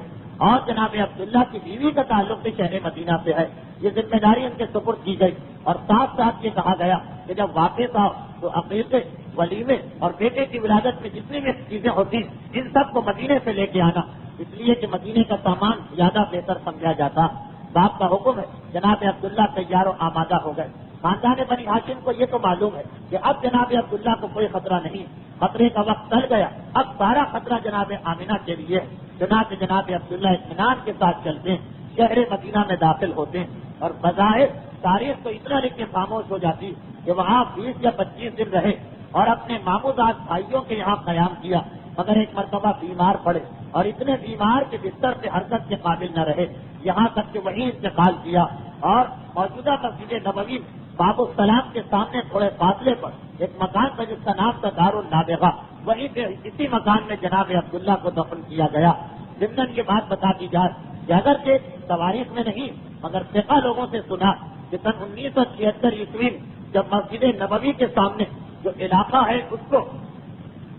اور جناب عبداللہ کی بیوی کا تعلق بھی شہر مدینہ سے ہے۔ یہ ذمہ داری ان کے سپرد کی گئی، اور ساتھ ساتھ یہ کہا گیا کہ جب واپس آؤ تو عقیقے، ولیمے اور بیٹے کی ولادت میں جتنی بھی چیزیں ہوتی ان سب کو مدینے سے لے کے آنا، اس لیے کہ مدینے کا سامان زیادہ بہتر سمجھا جاتا۔ باپ کا حکم ہے، جناب عبداللہ تیار و آمادہ ہو گئے۔ خاندان بنی ہاشم کو یہ تو معلوم ہے کہ اب جناب عبداللہ کو کوئی خطرہ نہیں، خطرے کا وقت ٹل گیا، اب سارا خطرہ جناب آمنہ کے لیے ہے۔ چنانچہ جناب عبداللہ اطمینان کے ساتھ چلتے ہیں، شہر مدینہ میں داخل ہوتے ہیں، اور بظاہر تاریخ تو اتنا لکھ کے خاموش ہو جاتی کہ وہاں 20 یا 25 دن رہے اور اپنے ماموزاد بھائیوں کے یہاں قیام کیا، مگر ایک مرتبہ بیمار پڑے اور اتنے بیمار کے بستر سے حرکت کے قابل نہ رہے، یہاں تک کہ وہیں انتقال کیا، اور موجودہ مسجد نبوی باب السلام کے سامنے تھوڑے فاصلے پر ایک مکان تھا جس کا نام تھا دار النابغہ، وہیں پہ اسی مکان میں جناب عبداللہ کو دفن کیا گیا۔ ضمن یہ بات بتا دی جائے کہ اگرچہ تواریخ میں نہیں مگر ثقہ لوگوں سے سنا کہ سن 1976 عیسوی جب مسجد نبوی کے سامنے جو علاقہ ہے اس کو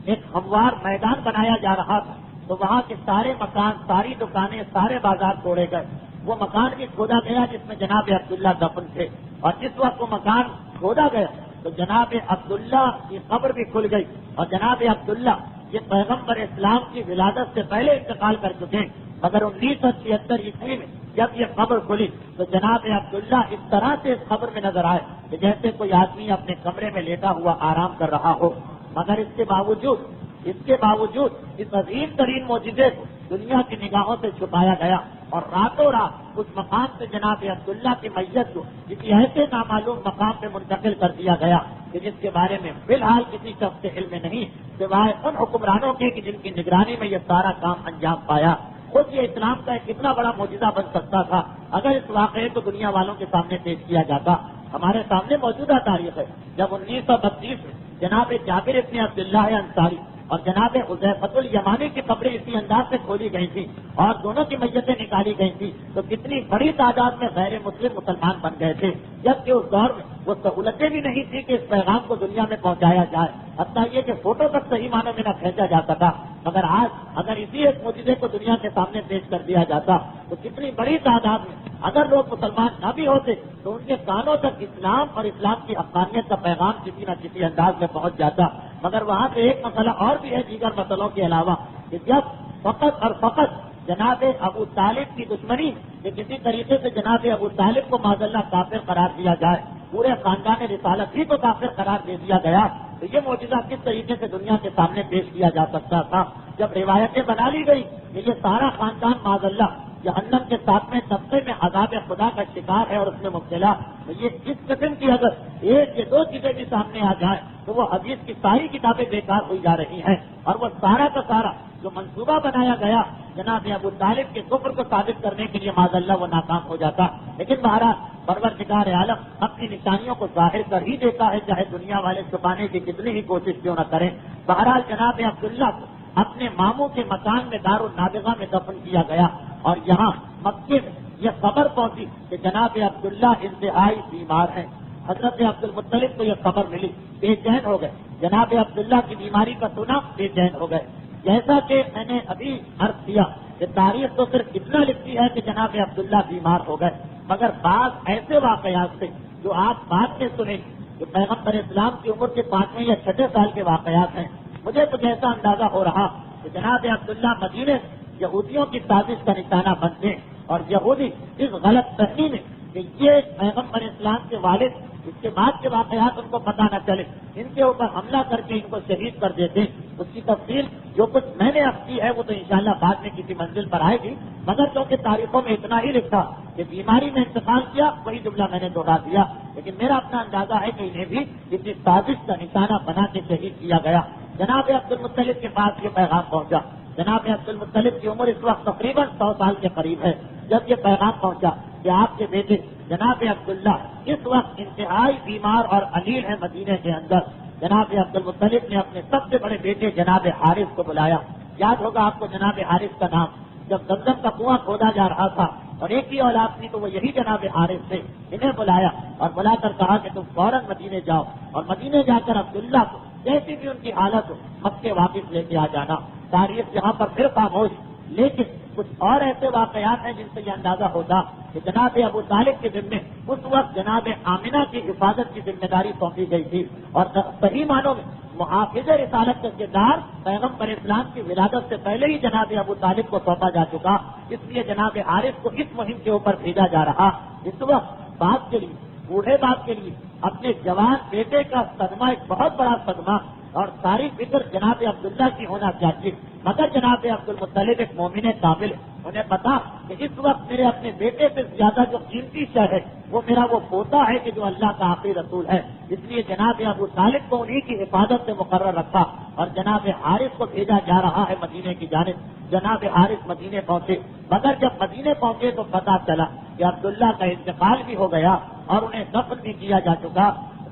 ایک ہموار میدان بنایا جا رہا تھا، تو وہاں کے سارے مکان، ساری دکانیں، سارے بازار توڑے گئے، وہ مکان بھی کھودا گیا جس میں جناب عبداللہ دفن تھے، اور جس وقت وہ مکان کھودا گیا تو جناب عبداللہ کی قبر بھی کھل گئی، اور جناب عبداللہ یہ پیغمبر اسلام کی ولادت سے پہلے انتقال کر چکے، مگر 1976 عیسوی میں جب یہ قبر کھلی تو جناب عبداللہ اس طرح سے اس قبر میں نظر آئے کہ جیسے کوئی آدمی اپنے کمرے میں لیٹا ہوا آرام کر رہا ہو، مگر اس کے باوجود اس کے باوجود اس عظیم ترین معجزے کو دنیا کی نگاہوں سے چھپایا گیا اور راتوں رات اس مقام سے جناب عبداللہ کی میت کو کسی ایسے نامعلوم مقام پہ منتقل کر دیا گیا کہ جس کے بارے میں فی الحال کسی شخص کے علم میں نہیں سوائے ان حکمرانوں کے کہ جن کی نگرانی میں یہ سارا کام انجام پایا۔ خود یہ اسلام کا ایک کتنا بڑا معجزہ بن سکتا تھا اگر اس واقعے کو دنیا والوں کے سامنے پیش کیا جاتا۔ ہمارے سامنے موجودہ تاریخ ہے جب 1932 میں جناب جابر ابن عبداللہ انصاری اور جناب حذیفہ الیمانی کی قبریں اسی انداز سے کھولی گئی تھی اور دونوں کی میتیں نکالی گئی تھی تو کتنی بڑی تعداد میں غیر مسلم مسلمان بن گئے تھے، جبکہ اس دور میں وہ سہولتیں بھی نہیں تھی کہ اس پیغام کو دنیا میں پہنچایا جائے، حتیٰ یہ کہ فوٹو تک صحیح معنوں میں نہ کھینچا جا سکا۔ مگر آج اگر اسی ایک معجزے کو دنیا کے سامنے پیش کر دیا جاتا تو کتنی بڑی تعداد میں اگر لوگ مسلمان نہ بھی ہوتے تو ان کے کانوں تک اسلام اور اسلام کی حقانیت کا پیغام کسی نہ کسی انداز میں پہنچ جاتا۔ مگر وہاں پہ ایک مسئلہ اور بھی ہے دیگر مسئلوں کے علاوہ کہ جب فقط اور فقط جناب ابو طالب کی دشمنی کہ کسی طریقے سے جناب ابو طالب کو معاذ اللہ کافر قرار دیا جائے، پورے خاندان رسالت ہی کو کافر قرار دے دیا گیا، تو یہ معجزہ کس طریقے سے دنیا کے سامنے پیش کیا جا سکتا تھا؟ جب روایتیں بنا لی گئی کہ یہ سارا خاندان معاذ اللہ جہنم کے ساتویں طبقے میں عذاب خدا کا شکار ہے اور اس میں مبتلا، تو یہ اس قسم کی اگر ایک یا دو چیزیں بھی سامنے آ جائیں تو وہ حدیث کی ساری کتابیں بیکار ہوئی جا رہی ہیں، اور وہ سارا کا سارا جو منصوبہ بنایا گیا جناب ابو طالب کے کفر کو ثابت کرنے کے لیے معاذ اللہ وہ ناکام ہو جاتا۔ لیکن بہرحال پروردگار عالم اپنی نشانیوں کو ظاہر کر ہی دیتا ہے، چاہے دنیا والے چھپانے کی کتنی ہی کوشش کیوں نہ کریں۔ بہرحال جناب عبداللہ کو اپنے ماموں کے مکان میں دار النابغہ میں دفن کیا گیا، اور یہاں مکے میں یہ خبر پہنچی کہ جناب عبداللہ انتہائی بیمار ہیں۔ حضرت عبد المطلب کو یہ خبر ملی، بے چین ہو گئے، جناب عبداللہ کی بیماری کا سنا بے چین ہو گئے۔ جیسا کہ میں نے ابھی عرض کیا کہ تاریخ تو صرف اتنا لکھتی ہے کہ جناب عبداللہ بیمار ہو گئے، مگر بعض ایسے واقعات سے جو آپ بعد میں سنیں جو پیغمبر اسلام کی عمر کے 5ویں یا 6 سال کے واقعات ہیں، مجھے کچھ ایسا اندازہ ہو رہا کہ جناب عبداللہ مدینے یہودیوں کی سازش کا نشانہ بنتے اور یہودی اس غلط فہمی میں کہ یہ پیغمبر اسلام کے والد اس کے بعد کے واقعات ان کو پتہ نہ چلے، ان کے اوپر حملہ کر کے ان کو شہید کر دیتے۔ اس کی تفصیل جو کچھ میں نے اب کی ہے وہ تو انشاءاللہ بعد میں کسی منزل پر آئے گی، مگر کیونکہ تاریخوں میں اتنا ہی لکھا کہ بیماری میں انتقال کیا، وہی جملہ میں نے دوہرا دیا، لیکن میرا اپنا اندازہ ہے کہ انہیں بھی کسی سازش کا نشانہ بنا کے شہید کیا گیا۔ جناب عبد المطلب کے پاس یہ پیغام پہنچا، جناب عبد المطلب کی عمر اس وقت تقریباً 100 سال کے قریب ہے، جب یہ پیغام پہنچا کہ آپ کے بیٹے جناب عبداللہ اس وقت انتہائی بیمار اور علیل ہے مدینے کے اندر۔ جناب عبد المطلب نے اپنے سب سے بڑے بیٹے جناب حارث کو بلایا، یاد ہوگا آپ کو جناب حارث کا نام، جب زمزم کا کنواں کھودا جا رہا تھا اور ایک ہی اولاد تھی تو وہ یہی جناب حارث تھے، انہیں بلایا اور بلا کر کہا کہ تم فوراً مدینے جاؤ اور مدینے جا کر عبداللہ کو جیسی بھی ان کی حالت ہو مکے واپس لے کے آ جانا۔ تاریخ یہاں پر پھر خاموش، لیکن کچھ اور ایسے واقعات ہیں جن سے یہ اندازہ ہوتا کہ جناب ابو طالب کے ذمے اس وقت جناب آمنہ کی حفاظت کی ذمہ داری سونپی گئی تھی، اور صحیح معنوں میں محافظ رسالت کا کردار پیغمبر اسلام کی ولادت سے پہلے ہی جناب ابو طالب کو سونپا جا چکا، اس لیے جناب حارث کو اس مہم کے اوپر بھیجا جا رہا۔ اس وقت باپ کے لیے، بوڑھے باپ کے لیے اپنے جوان بیٹے کا صدمہ ایک بہت بڑا صدمہ، اور ساری فکر جناب عبداللہ کی ہونا چاہیے، مگر جناب عبد المطلب ایک مومن کامل ہے، انہیں پتا کہ اس وقت میرے اپنے بیٹے سے زیادہ جو قیمتی شے ہے وہ میرا وہ پوتا ہے کہ جو اللہ کا آخری رسول ہے، اس لیے جناب ابو طالب کو انہی کی حفاظت سے مقرر رکھا اور جناب حارث کو بھیجا جا رہا ہے مدینے کی جانب۔ جناب حارث مدینے پہنچے، مگر جب مدینے پہنچے تو پتا چلا کہ عبداللہ کا انتقال بھی ہو گیا اور انہیں دفن بھی کیا جا چکا۔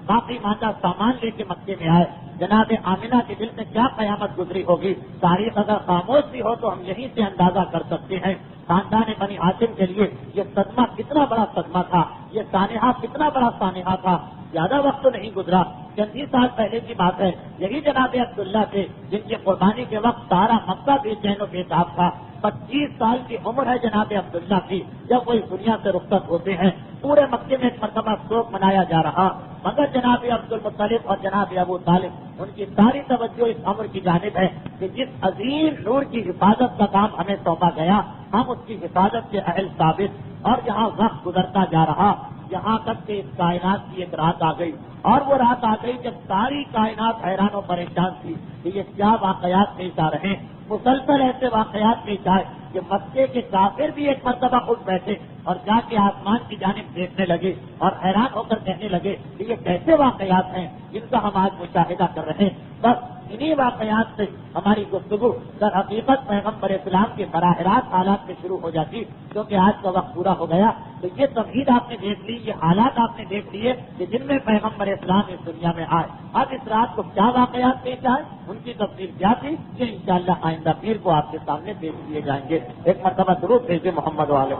باقی ماندہ سامان لے کے مکے میں آئے، جناب آمنہ کے دل میں کیا قیامت گزری ہوگی، تاریخ اگر خاموش بھی ہو تو ہم یہیں سے اندازہ کر سکتے ہیں۔ خاندان بنی ہاشم کے لیے یہ صدمہ کتنا بڑا صدمہ تھا، یہ سانحہ کتنا بڑا سانحہ تھا۔ زیادہ وقت تو نہیں گزرا، چند ہی سال پہلے کی بات ہے، یہی جناب عبداللہ تھے جن کی قربانی کے وقت سارا مکہ بے چین و بےتاب تھا۔ 25 سال کی عمر ہے جناب عبداللہ کی جب وہ اس دنیا سے رخصت ہوتے ہیں، پورے مکے میں ایک مرتبہ شوق منایا جا رہا، مگر جناب عبد المطلب اور جناب ابو طالب ان کی ساری توجہ اس امر کی جانب ہے کہ جس عظیم نور کی حفاظت کا کام ہمیں سونپا گیا ہم اس کی حفاظت کے اہل ثابت، اور جہاں وقت گزرتا جا رہا یہاں تک کہ اس کائنات کی ایک رات آ گئی، اور وہ رات آ گئی جب ساری کائنات حیران و پریشان تھی کہ یہ کیا واقعات پیش آ رہے ہیں۔ مسلسل ایسے واقعات پیش آئے کہ مکے کے کافر بھی ایک مرتبہ اٹھ بیٹھے اور جا کے آسمان کی جانب دیکھنے لگے اور حیران ہو کر کہنے لگے کہ یہ کیسے واقعات ہیں جن کا ہم آج مشاہدہ کر رہے ہیں۔ بس انہی واقعات سے ہماری گفتگو در حقیقت پیغمبر اسلام کے براہ راست حالات میں شروع ہو جاتی، کیونکہ آج کا وقت پورا ہو گیا۔ تو یہ توحید آپ نے دیکھ لی، یہ حالات آپ نے دیکھ لیے کہ جن میں پیغمبر اسلام اس دنیا میں آئے۔ اب اس رات کو کیا واقعات پیش آئے، ان کی تفصیل کیا تھی، یہ انشاءاللہ آئندہ پیر کو آپ کے سامنے پیش کیے جائیں گے۔ ایک مرتبہ درود بھیجے محمد والے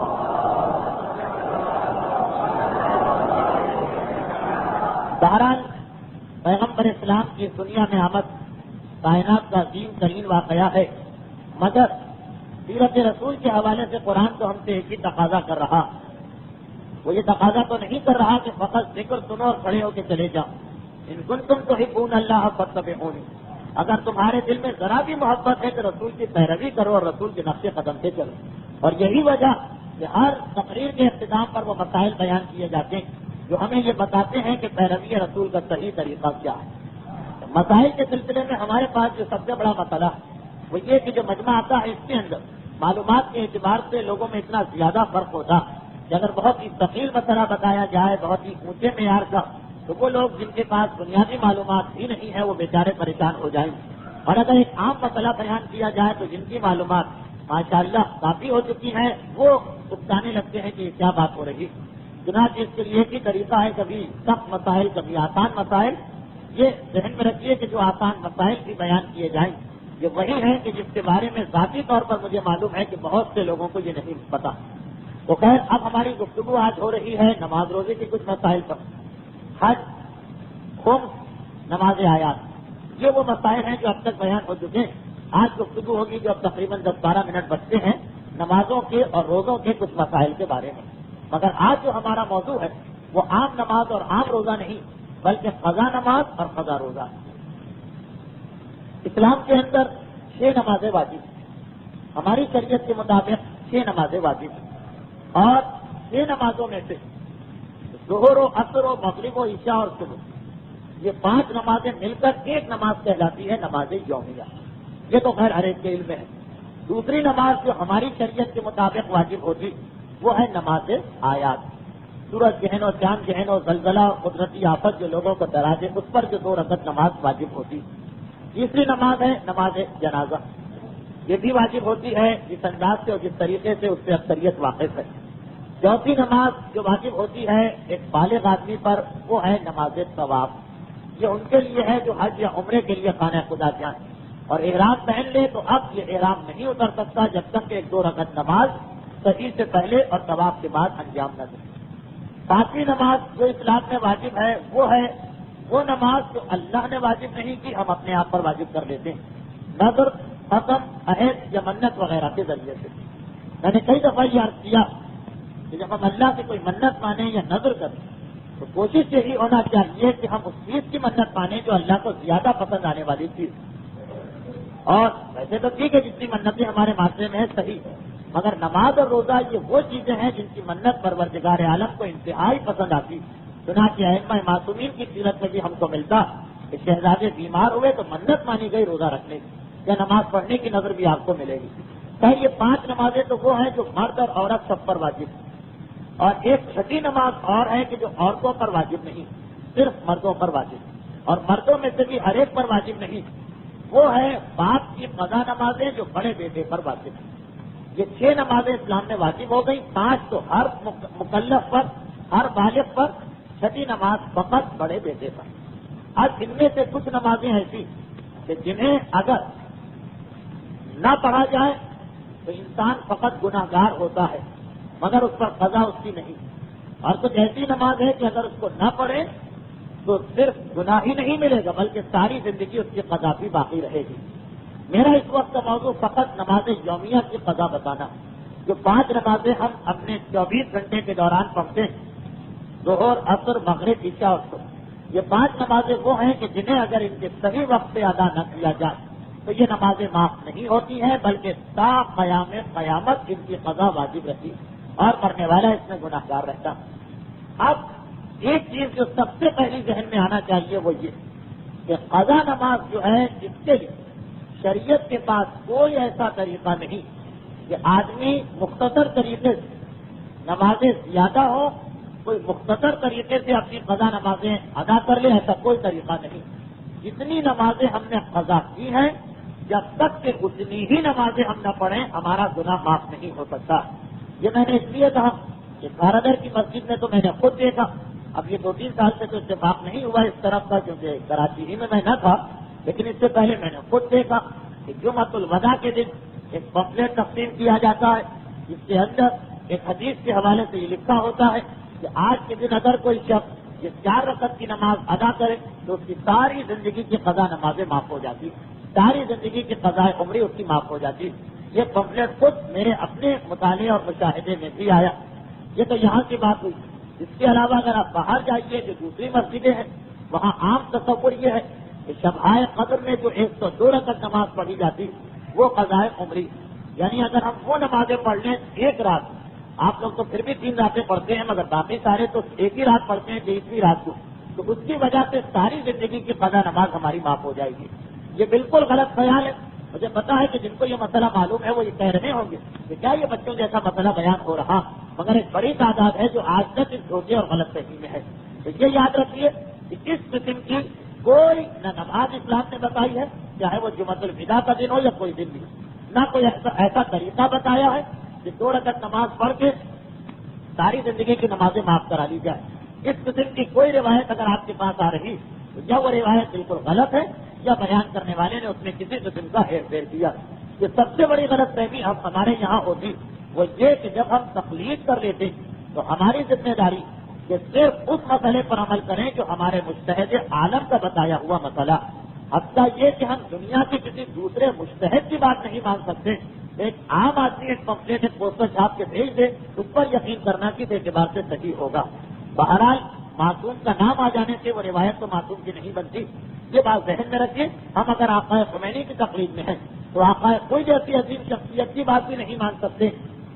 بہرحال پیغمبر اسلام کی دنیا میں آمد کائنات کا عظیم ترین واقعہ ہے، مگر سیرت رسول کے حوالے سے قرآن تو ہم سے ایک ہی تقاضا کر رہا، وہ یہ تقاضا تو نہیں کر رہا کہ فقط ذکر سنو اور کھڑے ہو کے چلے جاؤ۔ ان کنتم تحبون اللہ فاتبعونی، اگر تمہارے دل میں ذرا بھی محبت ہے تو رسول کی پیروی کرو اور رسول کے نقش قدم سے چلو۔ اور یہی وجہ کہ ہر تقریر کے اختتام پر وہ مسائل بیان کیے جاتے ہیں جو ہمیں یہ بتاتے ہیں کہ پیروی رسول کا صحیح طریقہ کیا ہے۔ مسائل کے سلسلے میں ہمارے پاس جو سب سے بڑا مسئلہ وہ یہ کہ جو مجمع آتا ہے اس کے اندر معلومات کے اعتبار سے لوگوں میں اتنا زیادہ فرق ہوتا کہ اگر بہت ہی تفصیل مسئلہ بتایا جائے بہت ہی اونچے معیار کا تو وہ لوگ جن کے پاس بنیادی معلومات بھی نہیں ہے وہ بیچارے پریشان ہو جائیں گے، اور اگر ایک عام مسئلہ بیان کیا جائے تو جن کی معلومات ماشاءاللہ کافی ہو چکی ہیں وہ اکتانے لگتے ہیں کہ یہ کیا بات ہو رہی۔ چنانچہ اس کے لیے ایک ہی طریقہ ہے، کبھی سخت مسائل کبھی آسان مسائل۔ یہ ذہن میں رکھیے کہ جو آسان مسائل بھی بیان کیے جائیں یہ وہی ہیں کہ جس کے بارے میں ذاتی طور پر مجھے معلوم ہے کہ بہت سے لوگوں کو یہ نہیں پتا۔ تو خیر اب ہماری گفتگو آج ہو رہی ہے نماز روزے کے کچھ مسائل پر، حج، خمس، نماز آیات، یہ وہ مسائل ہیں جو اب تک بیان ہو چکے ہیں۔ آج گفتگو ہوگی جو اب تقریباً 10-12 منٹ بچتے ہیں نمازوں کے اور روزوں کے کچھ مسائل کے بارے میں، مگر آج جو ہمارا موضوع ہے وہ عام نماز اور عام روزہ نہیں بلکہ قضا نماز اور قضا روزہ۔ اسلام کے اندر 6 نمازیں واجب ہیں، ہماری شریعت کے مطابق 6 نمازیں واجب ہیں، اور 6 نمازوں میں سے ظہر و عصر و مغرب و عشاء اور صبح یہ 5 نمازیں مل کر ایک نماز کہلاتی ہے نماز یومیہ۔ یہ تو خیر ہر ایک کے علم میں ہے۔ دوسری نماز جو ہماری شریعت کے مطابق واجب ہوتی وہ ہے نماز آیات، سورج گہن و چاند گہن و زلزلہ اور قدرتی آفت جو لوگوں کو ڈرا دے اس پر جو 2 رکعت نماز واجب ہوتی۔ تیسری نماز ہے نماز جنازہ، یہ بھی واجب ہوتی ہے جس انداز سے اور جس طریقے سے اس سے اکثریت واقف ہے۔ چوتھی نماز جو واجب ہوتی ہے ایک بالغ آدمی پر وہ ہے نماز طواف، یہ ان کے لیے ہے جو حج یا عمرے کے لیے خانہ خدا جائیں اور احرام پہن لے تو اب یہ احرام نہیں اتر سکتا جب تک کہ 1-2 رکعت نماز صحیح سے پہلے اور طواف کے بعد انجام نہ دے۔ 5ویں نماز جو اسلام میں واجب ہے وہ ہے وہ نماز جو اللہ نے واجب نہیں کی ہم اپنے آپ پر واجب کر لیتے ہیں، نظر، قسم، عہد یا منت وغیرہ کے ذریعے سے۔ میں نے کئی دفعہ یہ عرض کیا کہ جب ہم اللہ سے کوئی منت مانیں یا نظر کریں تو کوشش یہی ہونا چاہیے کہ ہم اس چیز کی منت مانیں جو اللہ کو زیادہ پسند آنے والی چیز، اور ویسے تو ٹھیک ہے جتنی منتیں ہمارے معاشرے میں ہے صحیح، مگر نماز اور روزہ یہ وہ چیزیں ہیں جن کی منت پروردگار عالم کو انتہائی پسند آتی۔ چنانچہ ائمہ معصومین کی سیرت میں بھی ہم کو ملتا کہ شہزادے بیمار ہوئے تو منت مانی گئی روزہ رکھنے کی یا نماز پڑھنے کی نظر بھی آپ کو ملے گی۔ خیر یہ 5 نمازیں تو وہ ہیں جو مرد اور عورت سب پر واجب ہیں، اور ایک 6ٹھی نماز اور ہے کہ جو عورتوں پر واجب نہیں صرف مردوں پر واجب، اور مردوں میں سے بھی ہر ایک پر واجب نہیں، وہ ہے باپ کی قضا نمازیں جو بڑے بیٹے پر واجب ہیں۔ یہ 6 نمازیں اسلام میں واجب ہو گئی، 5 تو ہر مکلف پر، ہر بالغ پر، 6ٹھی نماز فقط بڑے بیٹے پر۔ اب ان میں سے کچھ نمازیں ایسی کہ جنہیں اگر نہ پڑھا جائے تو انسان فقط گناہگار ہوتا ہے مگر اس پر قضا اس کی نہیں، اور کچھ ایسی نماز ہے کہ اگر اس کو نہ پڑھے تو صرف گناہ ہی نہیں ملے گا بلکہ ساری زندگی اس کی قضا بھی باقی رہے گی۔ میرا اس وقت کا موضوع فقط نماز یومیہ کی قضا بتانا، جو 5 نمازیں ہم اپنے 24 گھنٹے کے دوران پڑھتے ہیں، ظہر، عصر، مغرب، عشاء اور صبح، یہ 5 نمازیں وہ ہیں کہ جنہیں اگر ان کے صحیح وقت پہ ادا نہ کیا جائے تو یہ نمازیں معاف نہیں ہوتی ہیں بلکہ تا قیام قیامت ان کی قضا واجب رہتی اور مرنے والا اس میں گناہگار رہتا۔ اب ایک چیز جو سب سے پہلی ذہن میں آنا چاہیے وہ یہ کہ قضا نماز جو ہے اس کے لیے شریعت کے پاس کوئی ایسا طریقہ نہیں کہ آدمی مختصر طریقے سے نمازیں زیادہ ہو، کوئی مختصر طریقے سے اپنی قضا نمازیں ادا کر لے، ایسا کوئی طریقہ نہیں۔ جتنی نمازیں ہم نے قضا کی ہیں، جب تک کہ اتنی ہی نمازیں ہم نہ پڑھیں ہمارا گناہ معاف نہیں ہو سکتا۔ یہ میں نے اس لیے کہا کہ کارادر کی مسجد میں تو میں نے خود دیکھا، اب یہ 2-3 سال سے تو اتفاق نہیں ہوا اس طرف کا، کیونکہ کراچی ہی میں نہ تھا، لیکن اس سے پہلے میں نے خود دیکھا کہ جمعۃ الوداع کے دن ایک پمفلیٹ تقسیم کیا جاتا ہے جس کے اندر ایک حدیث کے حوالے سے یہ لکھا ہوتا ہے کہ آج کے دن اگر کوئی شخص یہ 4 رکعت کی نماز ادا کرے تو اس کی ساری زندگی کی قضا نمازیں معاف ہو جاتی، ساری زندگی کی قضاء عمری اس کی معاف ہو جاتی۔ یہ پمفلیٹ خود میرے اپنے مطالعے اور مشاہدے میں بھی آیا۔ یہ تو یہاں کی بات ہوئی۔ اس کے علاوہ اگر آپ باہر جائیے جو دوسری مسجدیں ہیں وہاں عام تصور یہ ہے کہ شبائے قدر میں جو 102 رکعت نماز پڑھی جاتی وہ قضاء عمری، یعنی اگر ہم وہ نمازیں پڑھ لیں ایک رات، آپ لوگ تو پھر بھی 3 راتیں پڑھتے ہیں مگر باقی سارے تو ایک ہی رات پڑھتے ہیں 23ویں رات کو، تو اس کی وجہ سے ساری زندگی کی قضا نماز ہماری معاف ہو جائے گی۔ یہ بالکل غلط خیال ہے۔ مجھے پتا ہے کہ جن کو یہ مسئلہ معلوم ہے وہ یہ کہہ رہے ہوں گے کہ کیا یہ بچوں جیسا مسئلہ بیان ہو رہا، مگر ایک بڑی تعداد ہے جو آج تک اس دھوکے اور غلط فہمی میں ہے۔ تو یہ یاد رکھیے کہ اس قسم کی کوئی نہ نماز اسلام نے بتائی ہے، چاہے وہ جمعۃ الوداع کا دن ہو یا کوئی دن بھی، نہ کوئی ایسا طریقہ بتایا ہے کہ 2 رکعت نماز پڑھ کے ساری زندگی کی نمازیں معاف کرا لی جائے۔ اس قسم کی کوئی روایت اگر آپ کے پاس آ رہی تو یا وہ روایت بالکل غلط ہے یا بیان کرنے والے نے اس میں کسی قسم کا ہیر پھیر کیا۔ یہ سب سے بڑی غلط فہمی ہمارے یہاں ہوتی وہ یہ کہ جب ہم تقلید کر لیتے تو ہماری ذمہ داری کہ صرف اس مسئلے پر عمل کریں جو ہمارے مجتہد عالم کا بتایا ہوا مسئلہ، حتیٰ یہ کہ ہم دنیا کے کسی دوسرے مجتہد کی بات نہیں مان سکتے۔ ایک عام آدمی ایک پمفلیٹ ایک پوسٹر چھاپ کے بھیج دے اس پر یقین کرنا کس اعتبار سے صحیح ہوگا۔ بہرحال معصوم کا نام آ جانے سے وہ روایت تو معصوم کی نہیں بنتی، یہ بات ذہن میں رکھیے۔ ہم اگر آقا خمینی کی تقلید میں ہیں تو آقا کوئی جیسی عظیم شخصیت کی بات بھی نہیں مان سکتے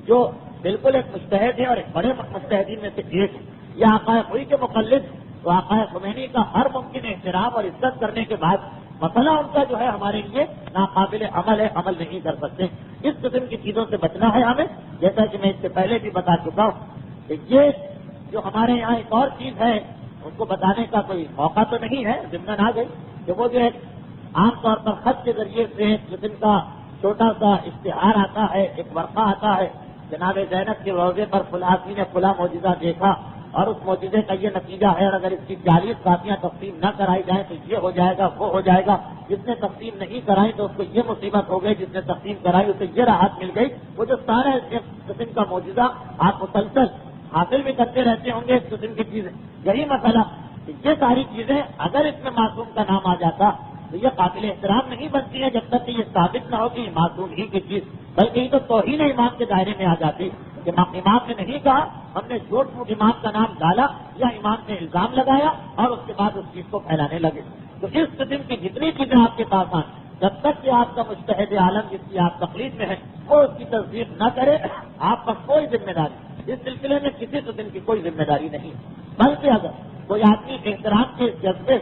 جو بالکل ایک مجتہد ہے اور ایک بڑے مجتہدین میں سے ایک ہے، یا آقا کوئی کے مقلد تو آقا خمینی کا ہر ممکن احترام اور عزت کرنے کے بعد مسئلہ ان کا جو ہے ہمارے لیے ناقابل عمل ہے، عمل نہیں کر سکتے۔ اس قسم کی چیزوں سے بچنا ہے ہمیں، جیسا کہ میں اس سے پہلے بھی بتا چکا ہوں کہ یہ جو ہمارے یہاں ایک اور چیز ہے اس کو بتانے کا کوئی موقع تو نہیں ہے، ضمن آ گئی کہ وہ جو ہے عام طور پر خط کے ذریعے سے ایک قسم کا چھوٹا سا اشتہار آتا ہے، ایک ورقہ آتا ہے، جناب زینب کے روضے پر فلاں آدمی نے فلاں معجزہ دیکھا اور اس معجزے کا یہ نتیجہ ہے، اور اگر اس کی 40 کاپیاں تقسیم نہ کرائی جائیں تو یہ ہو جائے گا، وہ ہو جائے گا، جس نے تقسیم نہیں کرائی تو اس کو یہ مصیبت ہو گئی، جس نے تقسیم کرائی اسے یہ راحت مل گئی۔ وہ جو سارا ایک قسم کا معجزہ آپ مسلسل حاصل بھی کرتے رہتے ہوں گے، اس قسم کی چیزیں، یہی مسئلہ کہ یہ ساری چیزیں اگر اس میں معصوم کا نام آ جاتا تو یہ قابل احترام نہیں بنتی ہے جب تک کہ یہ ثابت نہ ہو کہ یہ معصوم ہی کی چیز، بلکہ یہ تو توہین امام کے دائرے میں آ جاتی کہ امام نے نہیں کہا، ہم نے جھوٹ موٹ امام کا نام ڈالا یا امام نے الزام لگایا اور اس کے بعد اس چیز کو پھیلانے لگے۔ تو اس قسم کی جتنی چیزیں آپ کے پاس آئیں، جب تک کہ آپ کا مجتہد عالم جس کی آپ تقلید میں ہے وہ اس کی تصدیق نہ کرے، آپ پر کوئی ذمہ داری اس سلسلے میں کسی قسم کی کوئی ذمہ داری نہیں، بلکہ اگر کوئی آدمی احترام کے جذبے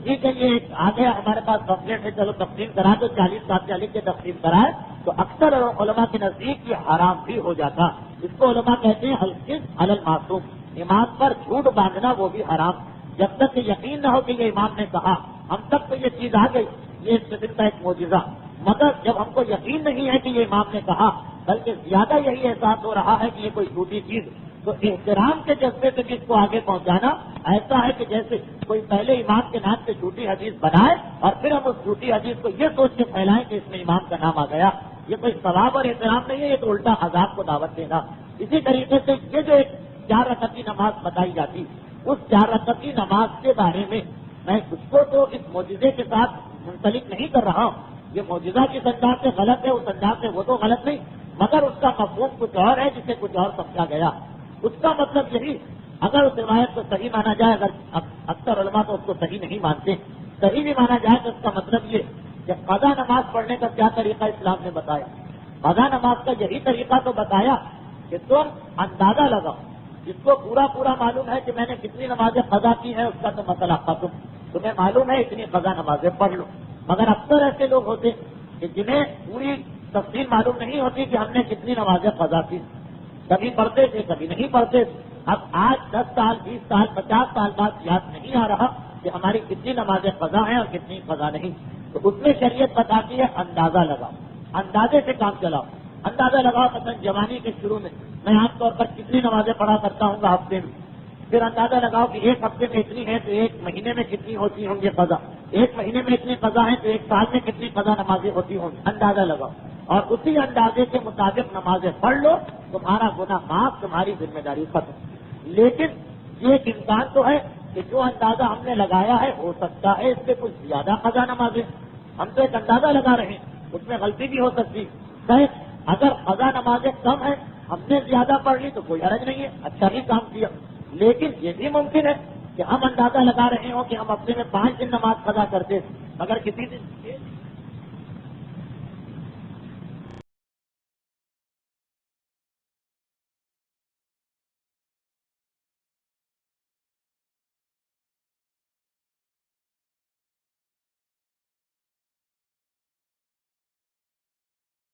ٹھیک ہے یہ آ گیا ہمارے پاس کمپلیٹ ہے چلو تقسیم کرا دو 40 کاپیاں لکھ کے تقسیم کرائے تو اکثر علماء کے نزدیک یہ حرام بھی ہو جاتا۔ اس کو علماء کہتے ہیں القذف علی المعصوم، امام پر جھوٹ باندھنا وہ بھی حرام، جب تک کہ یقین نہ ہو کہ یہ امام نے کہا، ہم تک تو یہ چیز آ گئی، یہ اس قسم کا ایک معجزہ، مگر جب ہم کو یقین نہیں ہے کہ یہ امام نے کہا بلکہ زیادہ یہی احساس ہو رہا ہے کہ یہ کوئی جھوٹی چیز، تو احترام کے جذبے سے اس کو آگے پہنچانا ایسا ہے کہ جیسے کوئی پہلے امام کے نام سے جھوٹی حدیث بنائے اور پھر ہم اس جھوٹی حدیث کو یہ سوچ کے پھیلائیں کہ اس میں امام کا نام آ گیا، یہ کوئی ثواب اور احترام نہیں ہے، یہ تو الٹا عذاب کو دعوت دینا۔ اسی طریقے سے یہ جو ایک 4 رکعت کی نماز بتائی جاتی، اس 4 رکعت کی نماز کے بارے میں میں اس کو تو اس معجزے کے ساتھ منسلک نہیں کر رہا ہوں، یہ معجزہ کس انداز سے غلط ہے اس انداز سے وہ تو غلط نہیں، مگر اس کا مفہوم کچھ اور ہے جسے کچھ اور سمجھا گیا۔ اس کا مطلب یہی، اگر اس روایت کو صحیح مانا جائے، اگر اکثر علماء تو اس کو صحیح نہیں مانتے، صحیح بھی مانا جائے تو اس کا مطلب یہ کہ قضا نماز پڑھنے کا کیا طریقہ اسلام نے بتایا۔ قضا نماز کا یہی طریقہ تو بتایا کہ تم اندازہ لگاؤ جس کو پورا معلوم ہے کہ میں نے کتنی نمازیں قضا کی ہیں اس کا تو مسئلہ ختم. تمہیں معلوم ہے اتنی قضا نمازیں پڑھ لو. مگر اکثر ایسے لوگ ہوتے کہ جنہیں پوری تفصیل معلوم نہیں ہوتی کہ ہم نے کتنی نمازیں قضا کی. کبھی پڑھتے تھے کبھی نہیں پڑھتے تھے. اب آج 10 سال 20 سال 50 سال بعد یاد نہیں آ رہا کہ ہماری کتنی نمازیں قضا ہیں اور کتنی قضا نہیں. تو اس میں شریعت بتاتی ہے اندازہ لگاؤ, اندازے سے کام چلاؤ. اندازہ لگاؤ مثلا جوانی کے شروع میں میں عام طور پر کتنی نمازیں پڑھا کرتا ہوں گا ہفتے میں. پھر اندازہ لگاؤ کہ ایک ہفتے میں اتنی ہے تو ایک مہینے میں کتنی ہوتی ہوں گی قضا. ایک مہینے میں اتنی قضا ہے تو ایک سال میں کتنی قضا نمازیں ہوتی ہوں گی. اندازہ لگاؤ اور اسی اندازے کے مطابق نمازیں پڑھ لو. تمہارا گناہ معاف, تمہاری ذمہ داری ختم. لیکن یہ ایک امکان تو ہے کہ جو اندازہ ہم نے لگایا ہے ہو سکتا ہے اس سے کچھ زیادہ قضا نمازیں. ہم تو ایک اندازہ لگا رہے ہیں, اس میں غلطی بھی ہو سکتی ہے. اگر قضا نمازیں کم ہیں ہم نے زیادہ پڑھ لی تو کوئی حرج نہیں ہے, اچھا ہی کام کیا. لیکن یہ بھی ممکن ہے کہ ہم اندازہ لگا رہے ہوں کہ ہم ہفتے میں 5 دن نماز قضا کرتے تھے, مگر کسی دن